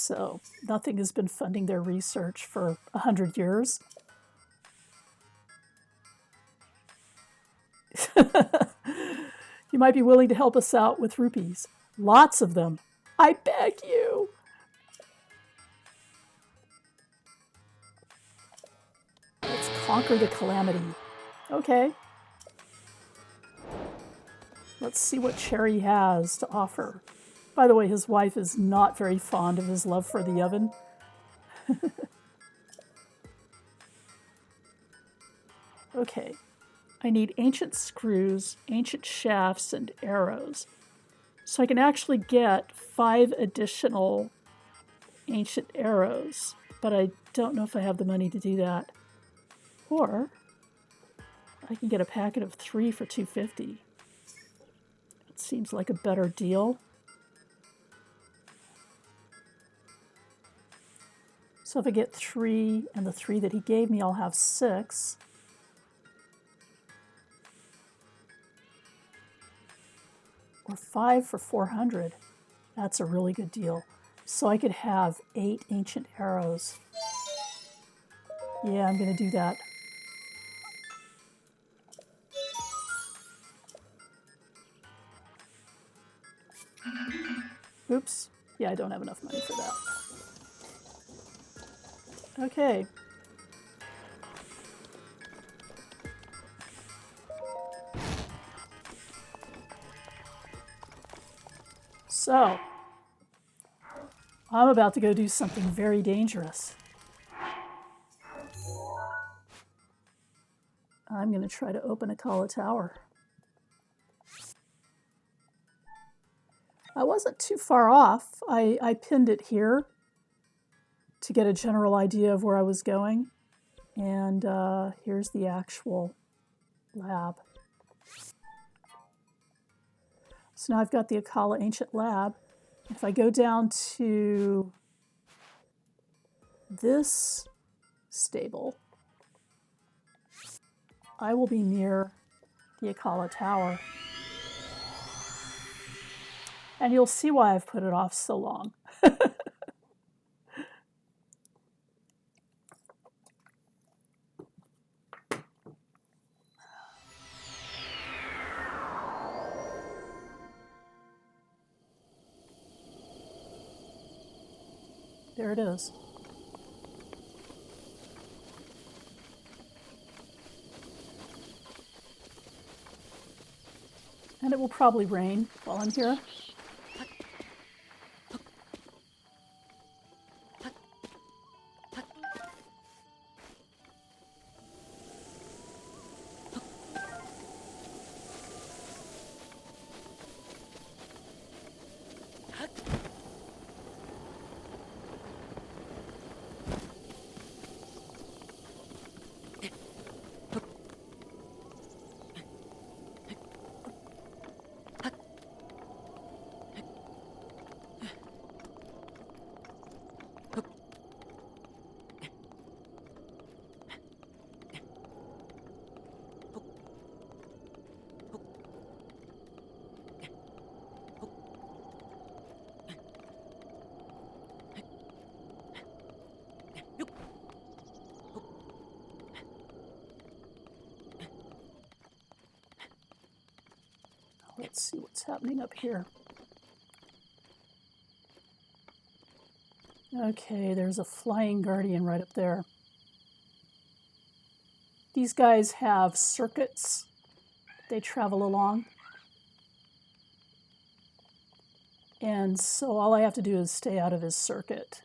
[SPEAKER 1] So nothing has been funding their research for 100 years. You might be willing to help us out with rupees. Lots of them. I beg you. Let's conquer the calamity. Okay. Let's see what Cherry has to offer. By the way, his wife is not very fond of his love for the oven. Okay. I need ancient screws, ancient shafts, and arrows. So I can actually get 5 additional ancient arrows, but I don't know if I have the money to do that. Or I can get a packet of 3 for $2.50. It seems like a better deal. So if I get 3 and the 3 that he gave me, I'll have 6. Or 5 for 400. That's a really good deal. So I could have 8 ancient arrows. Yeah, I'm going to do that. Oops. Yeah, I don't have enough money for that. Okay. So, I'm about to go do something very dangerous. I'm going to try to open Akkala Tower. I wasn't too far off. I pinned it here to get a general idea of where I was going. And here's the actual lab. So now I've got the Akkala Ancient Lab. If I go down to this stable, I will be near the Akkala Tower. And you'll see why I've put it off so long. There it is. And it will probably rain while I'm here. Let's see what's happening up here. Okay, there's a flying guardian right up there. These guys have circuits they travel along. And so all I have to do is stay out of his circuit.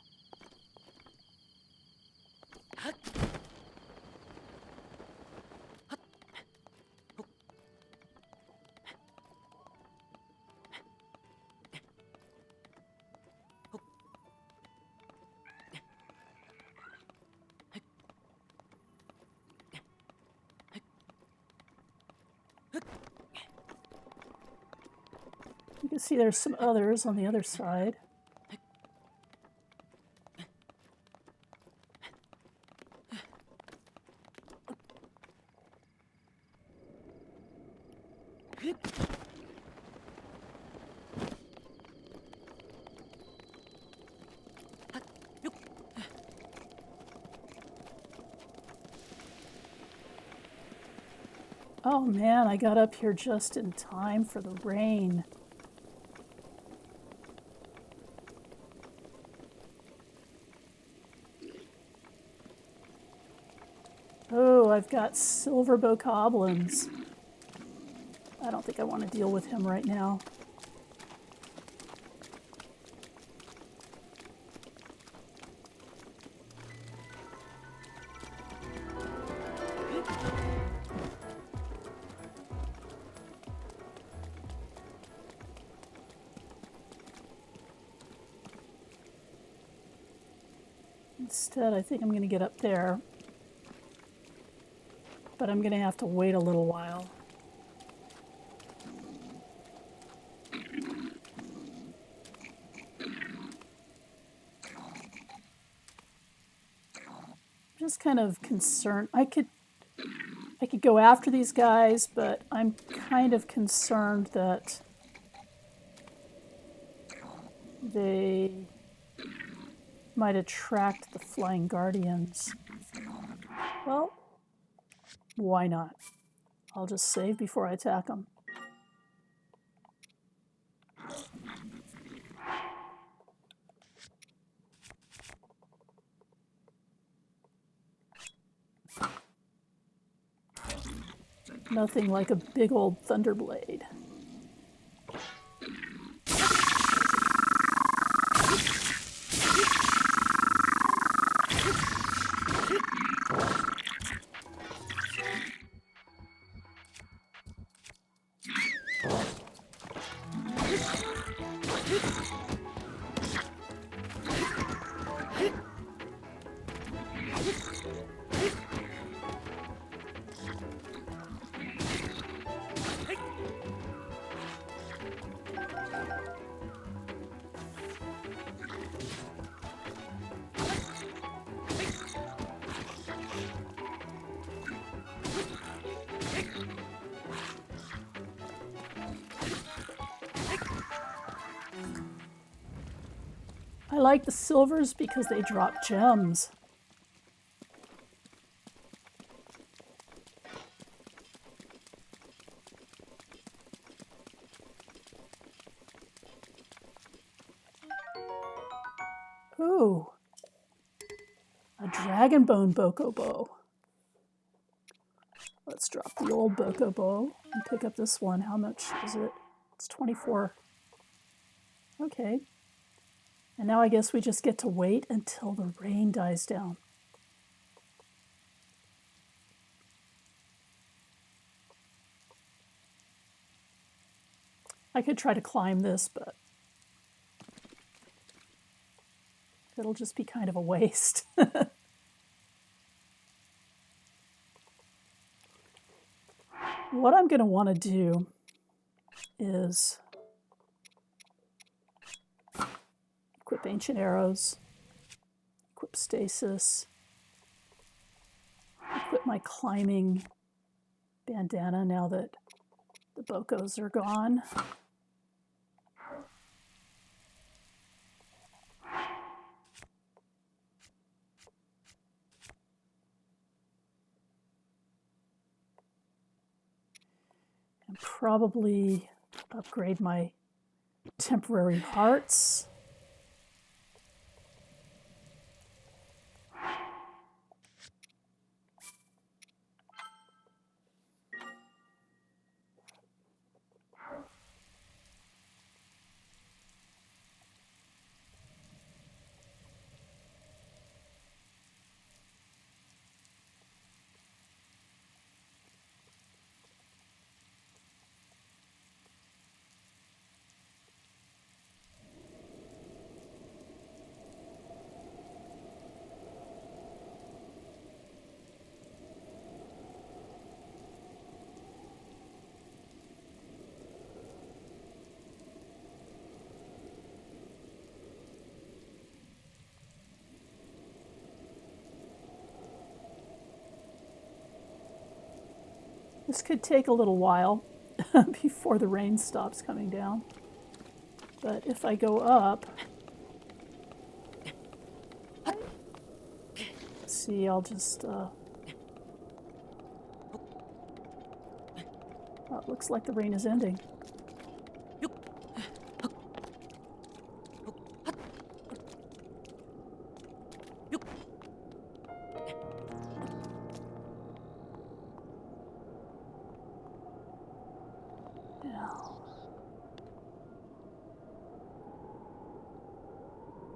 [SPEAKER 1] You can see there's some others on the other side. Oh man, I got up here just in time for the rain. Oh, I've got silver bokoblins. I don't think I want to deal with him right now. Instead, I think I'm going to get up there. But I'm going to have to wait a little while. Just kind of concerned. I could go after these guys, but I'm kind of concerned that they might attract the Flying Guardians. Well, why not? I'll just save before I attack them. Nothing like a big old Thunderblade. I like the silvers because they drop gems. Ooh, a dragon bone bokobo. Let's drop the old bokobo and pick up this one. How much is it? It's 24. Okay. And now I guess we just get to wait until the rain dies down. I could try to climb this, but it'll just be kind of a waste. What I'm going to want to do is equip ancient arrows, equip stasis, equip my climbing bandana now that the bokos are gone. And probably upgrade my temporary hearts. This could take a little while before the rain stops coming down. But if I go up, see, I'll just Oh, it looks like the rain is ending.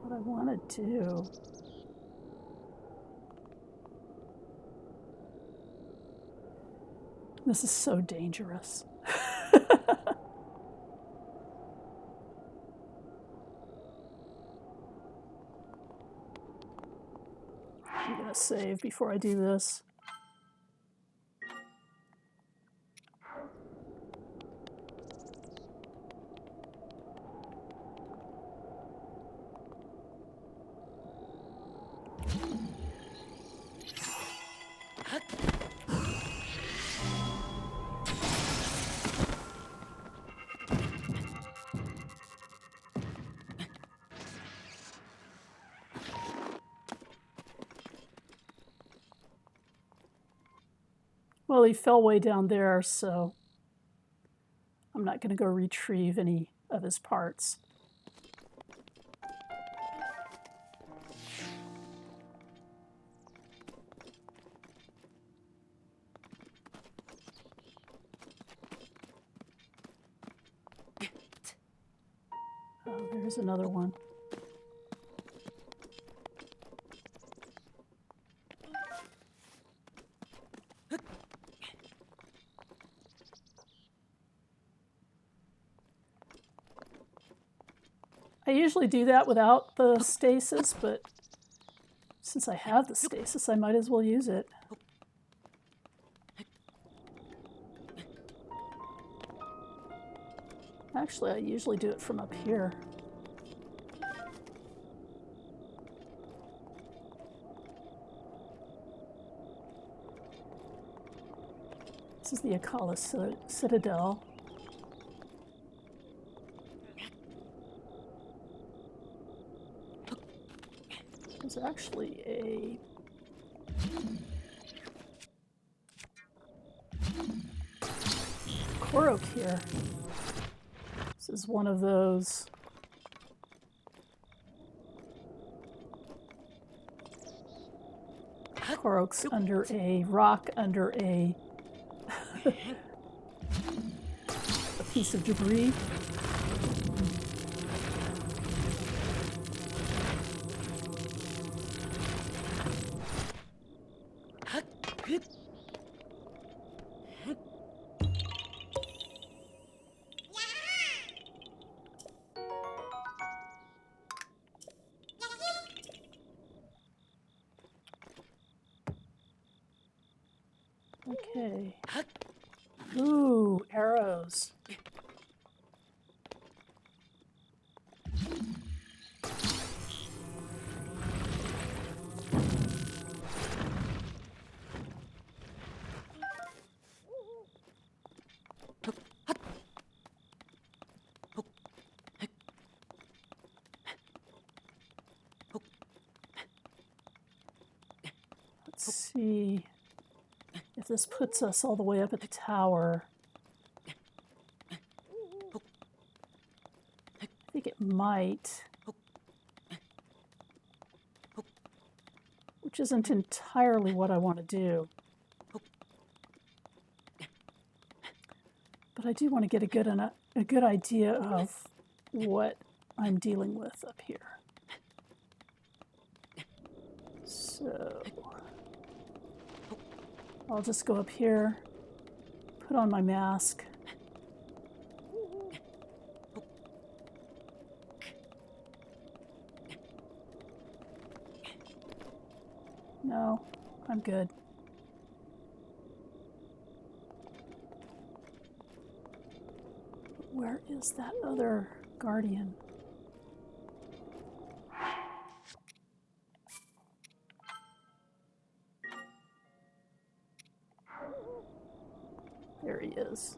[SPEAKER 1] What I want to do. This is so dangerous. I'm gonna save before I do this. Well, he fell way down there, so I'm not going to go retrieve any of his parts. Oh, there's another one. I usually do that without the stasis, but since I have the stasis, I might as well use it. Actually, I usually do it from up here. This is the Akkala Citadel. There's actually a Korok here. This is one of those. Korok's under a rock, under a piece of debris. Okay. Ooh, arrows. Let's see if this puts us all the way up at the tower. I think it might. Which isn't entirely what I want to do. But I do want to get a good idea of what I'm dealing with up here. So I'll just go up here, put on my mask. No, I'm good. Where is that other guardian? There he is.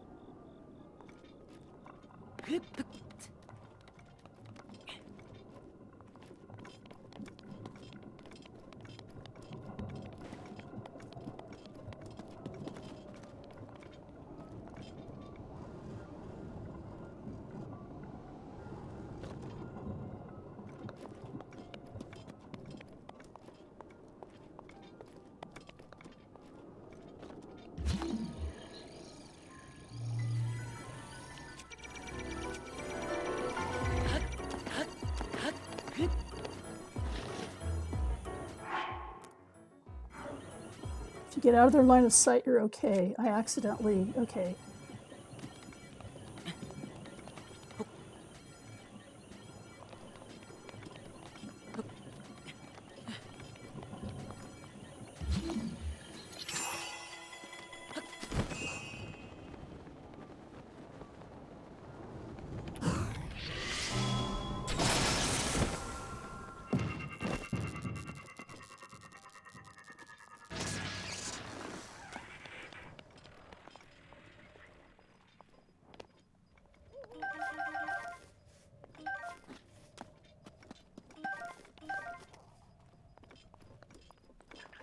[SPEAKER 1] If you get out of their line of sight, you're okay. I accidentally... Okay.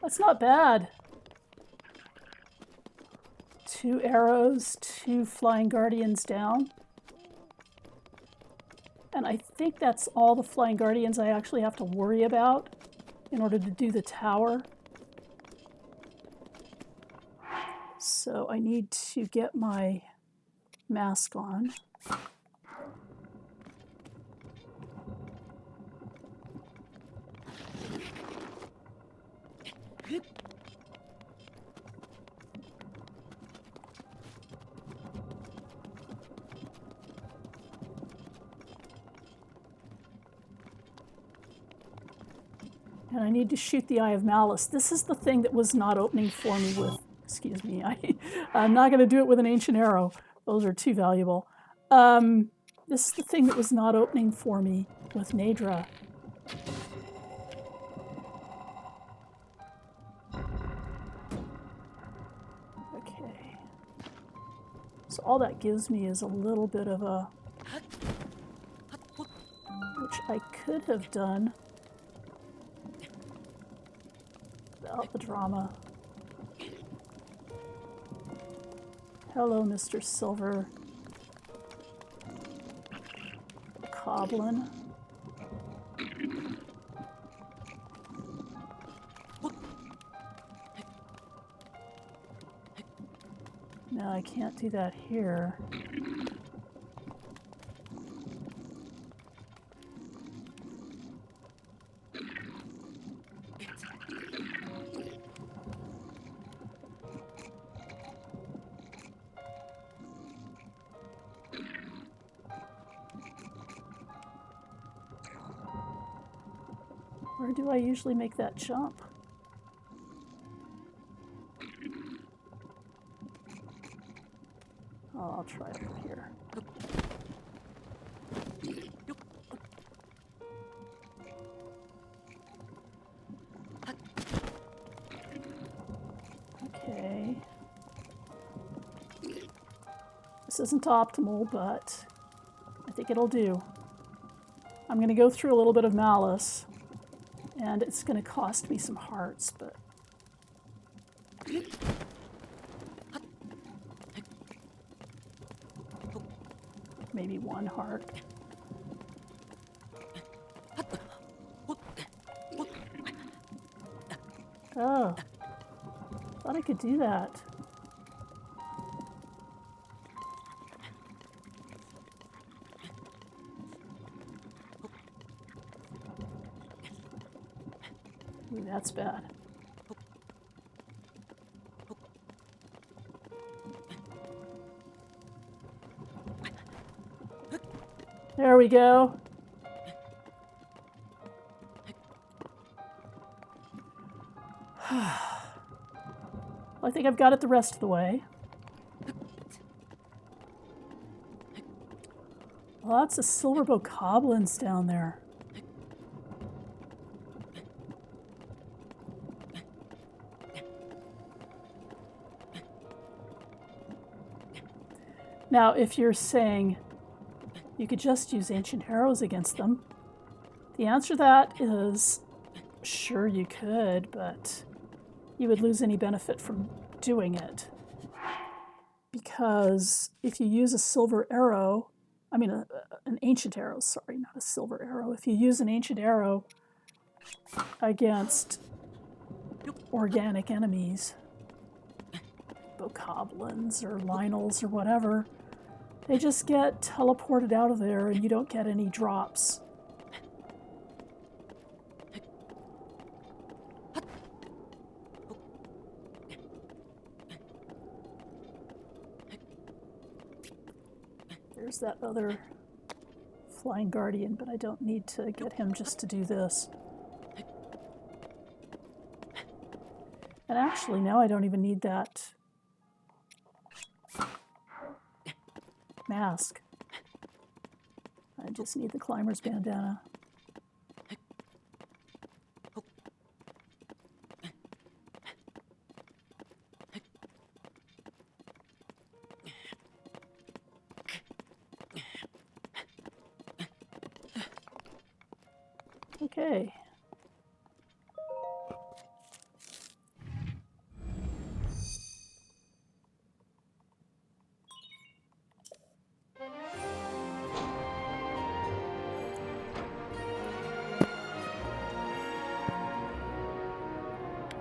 [SPEAKER 1] That's not bad. 2 arrows, 2 flying guardians down. And I think that's all the flying guardians I actually have to worry about in order to do the tower. So I need to get my mask on. And I need to shoot the Eye of Malice. This is the thing that was not opening for me with... Excuse me. I'm not going to do it with an ancient arrow. Those are too valuable. This is the thing that was not opening for me with Naydra. Okay. So all that gives me is a little bit of a... Which I could have done without the drama. Hello, Mr. Silver Coblin. No, I can't do that here. Where do I usually make that jump? Oh, I'll try it up here. Okay. This isn't optimal, but I think it'll do. I'm going to go through a little bit of malice. And it's going to cost me some hearts, but... Maybe 1 heart. Oh. Thought I could do that. Ooh, that's bad. There we go. Well, I think I've got it the rest of the way. Lots of silverbow goblins down there. Now, if you're saying you could just use ancient arrows against them, the answer to that is sure you could, but you would lose any benefit from doing it. Because if you use a silver arrow, I mean an ancient arrow, sorry, not a silver arrow. If you use an ancient arrow against organic enemies, bokoblins or Lionels or whatever, they just get teleported out of there and you don't get any drops. There's that other flying guardian, but I don't need to get him just to do this. And actually, now I don't even need that mask. I just need the climber's bandana. Okay.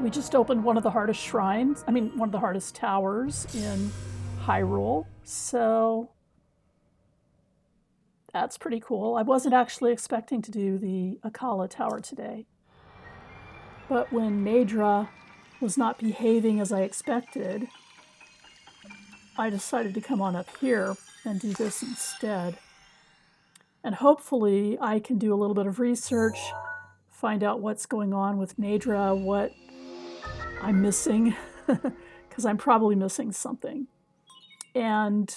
[SPEAKER 1] We just opened one of the hardest shrines, one of the hardest towers in Hyrule, so that's pretty cool. I wasn't actually expecting to do the Akkala Tower today, but when Naydra was not behaving as I expected, I decided to come on up here and do this instead. And hopefully I can do a little bit of research, find out what's going on with Naydra, what I'm missing, because I'm probably missing something. And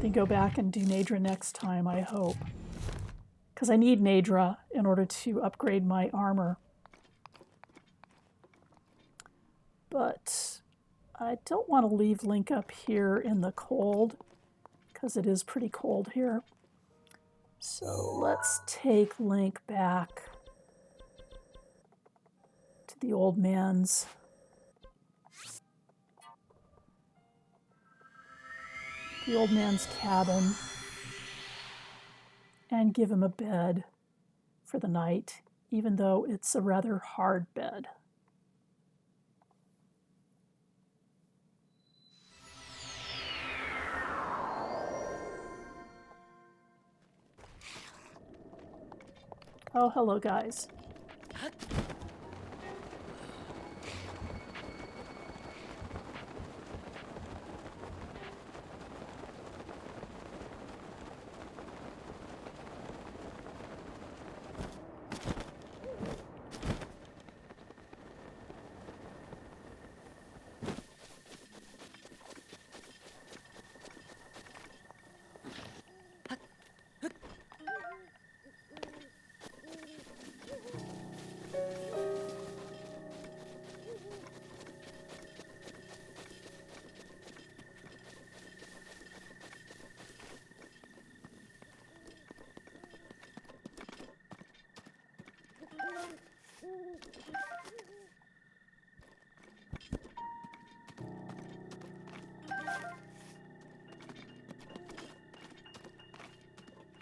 [SPEAKER 1] then go back and do Naydra next time, I hope. Because I need Naydra in order to upgrade my armor. But I don't want to leave Link up here in the cold, because it is pretty cold here. So let's take Link back to the old man's cabin and give him a bed for the night, even though it's a rather hard bed. Oh, hello, guys.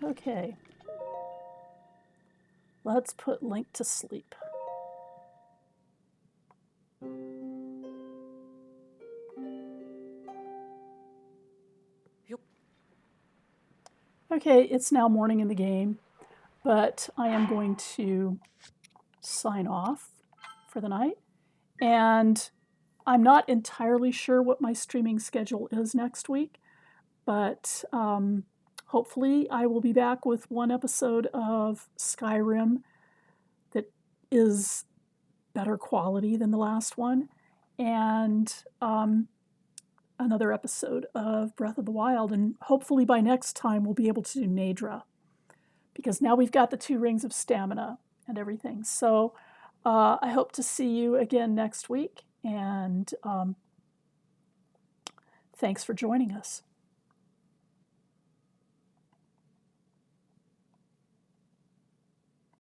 [SPEAKER 1] Okay. Let's put Link to sleep. Okay, it's now morning in the game, but I am going to sign off for the night. And I'm not entirely sure what my streaming schedule is next week, but hopefully I will be back with one episode of Skyrim that is better quality than the last one, and another episode of Breath of the Wild. And hopefully by next time we'll be able to do Naydra, because now we've got the 2 rings of stamina and everything. So I hope to see you again next week, and thanks for joining us.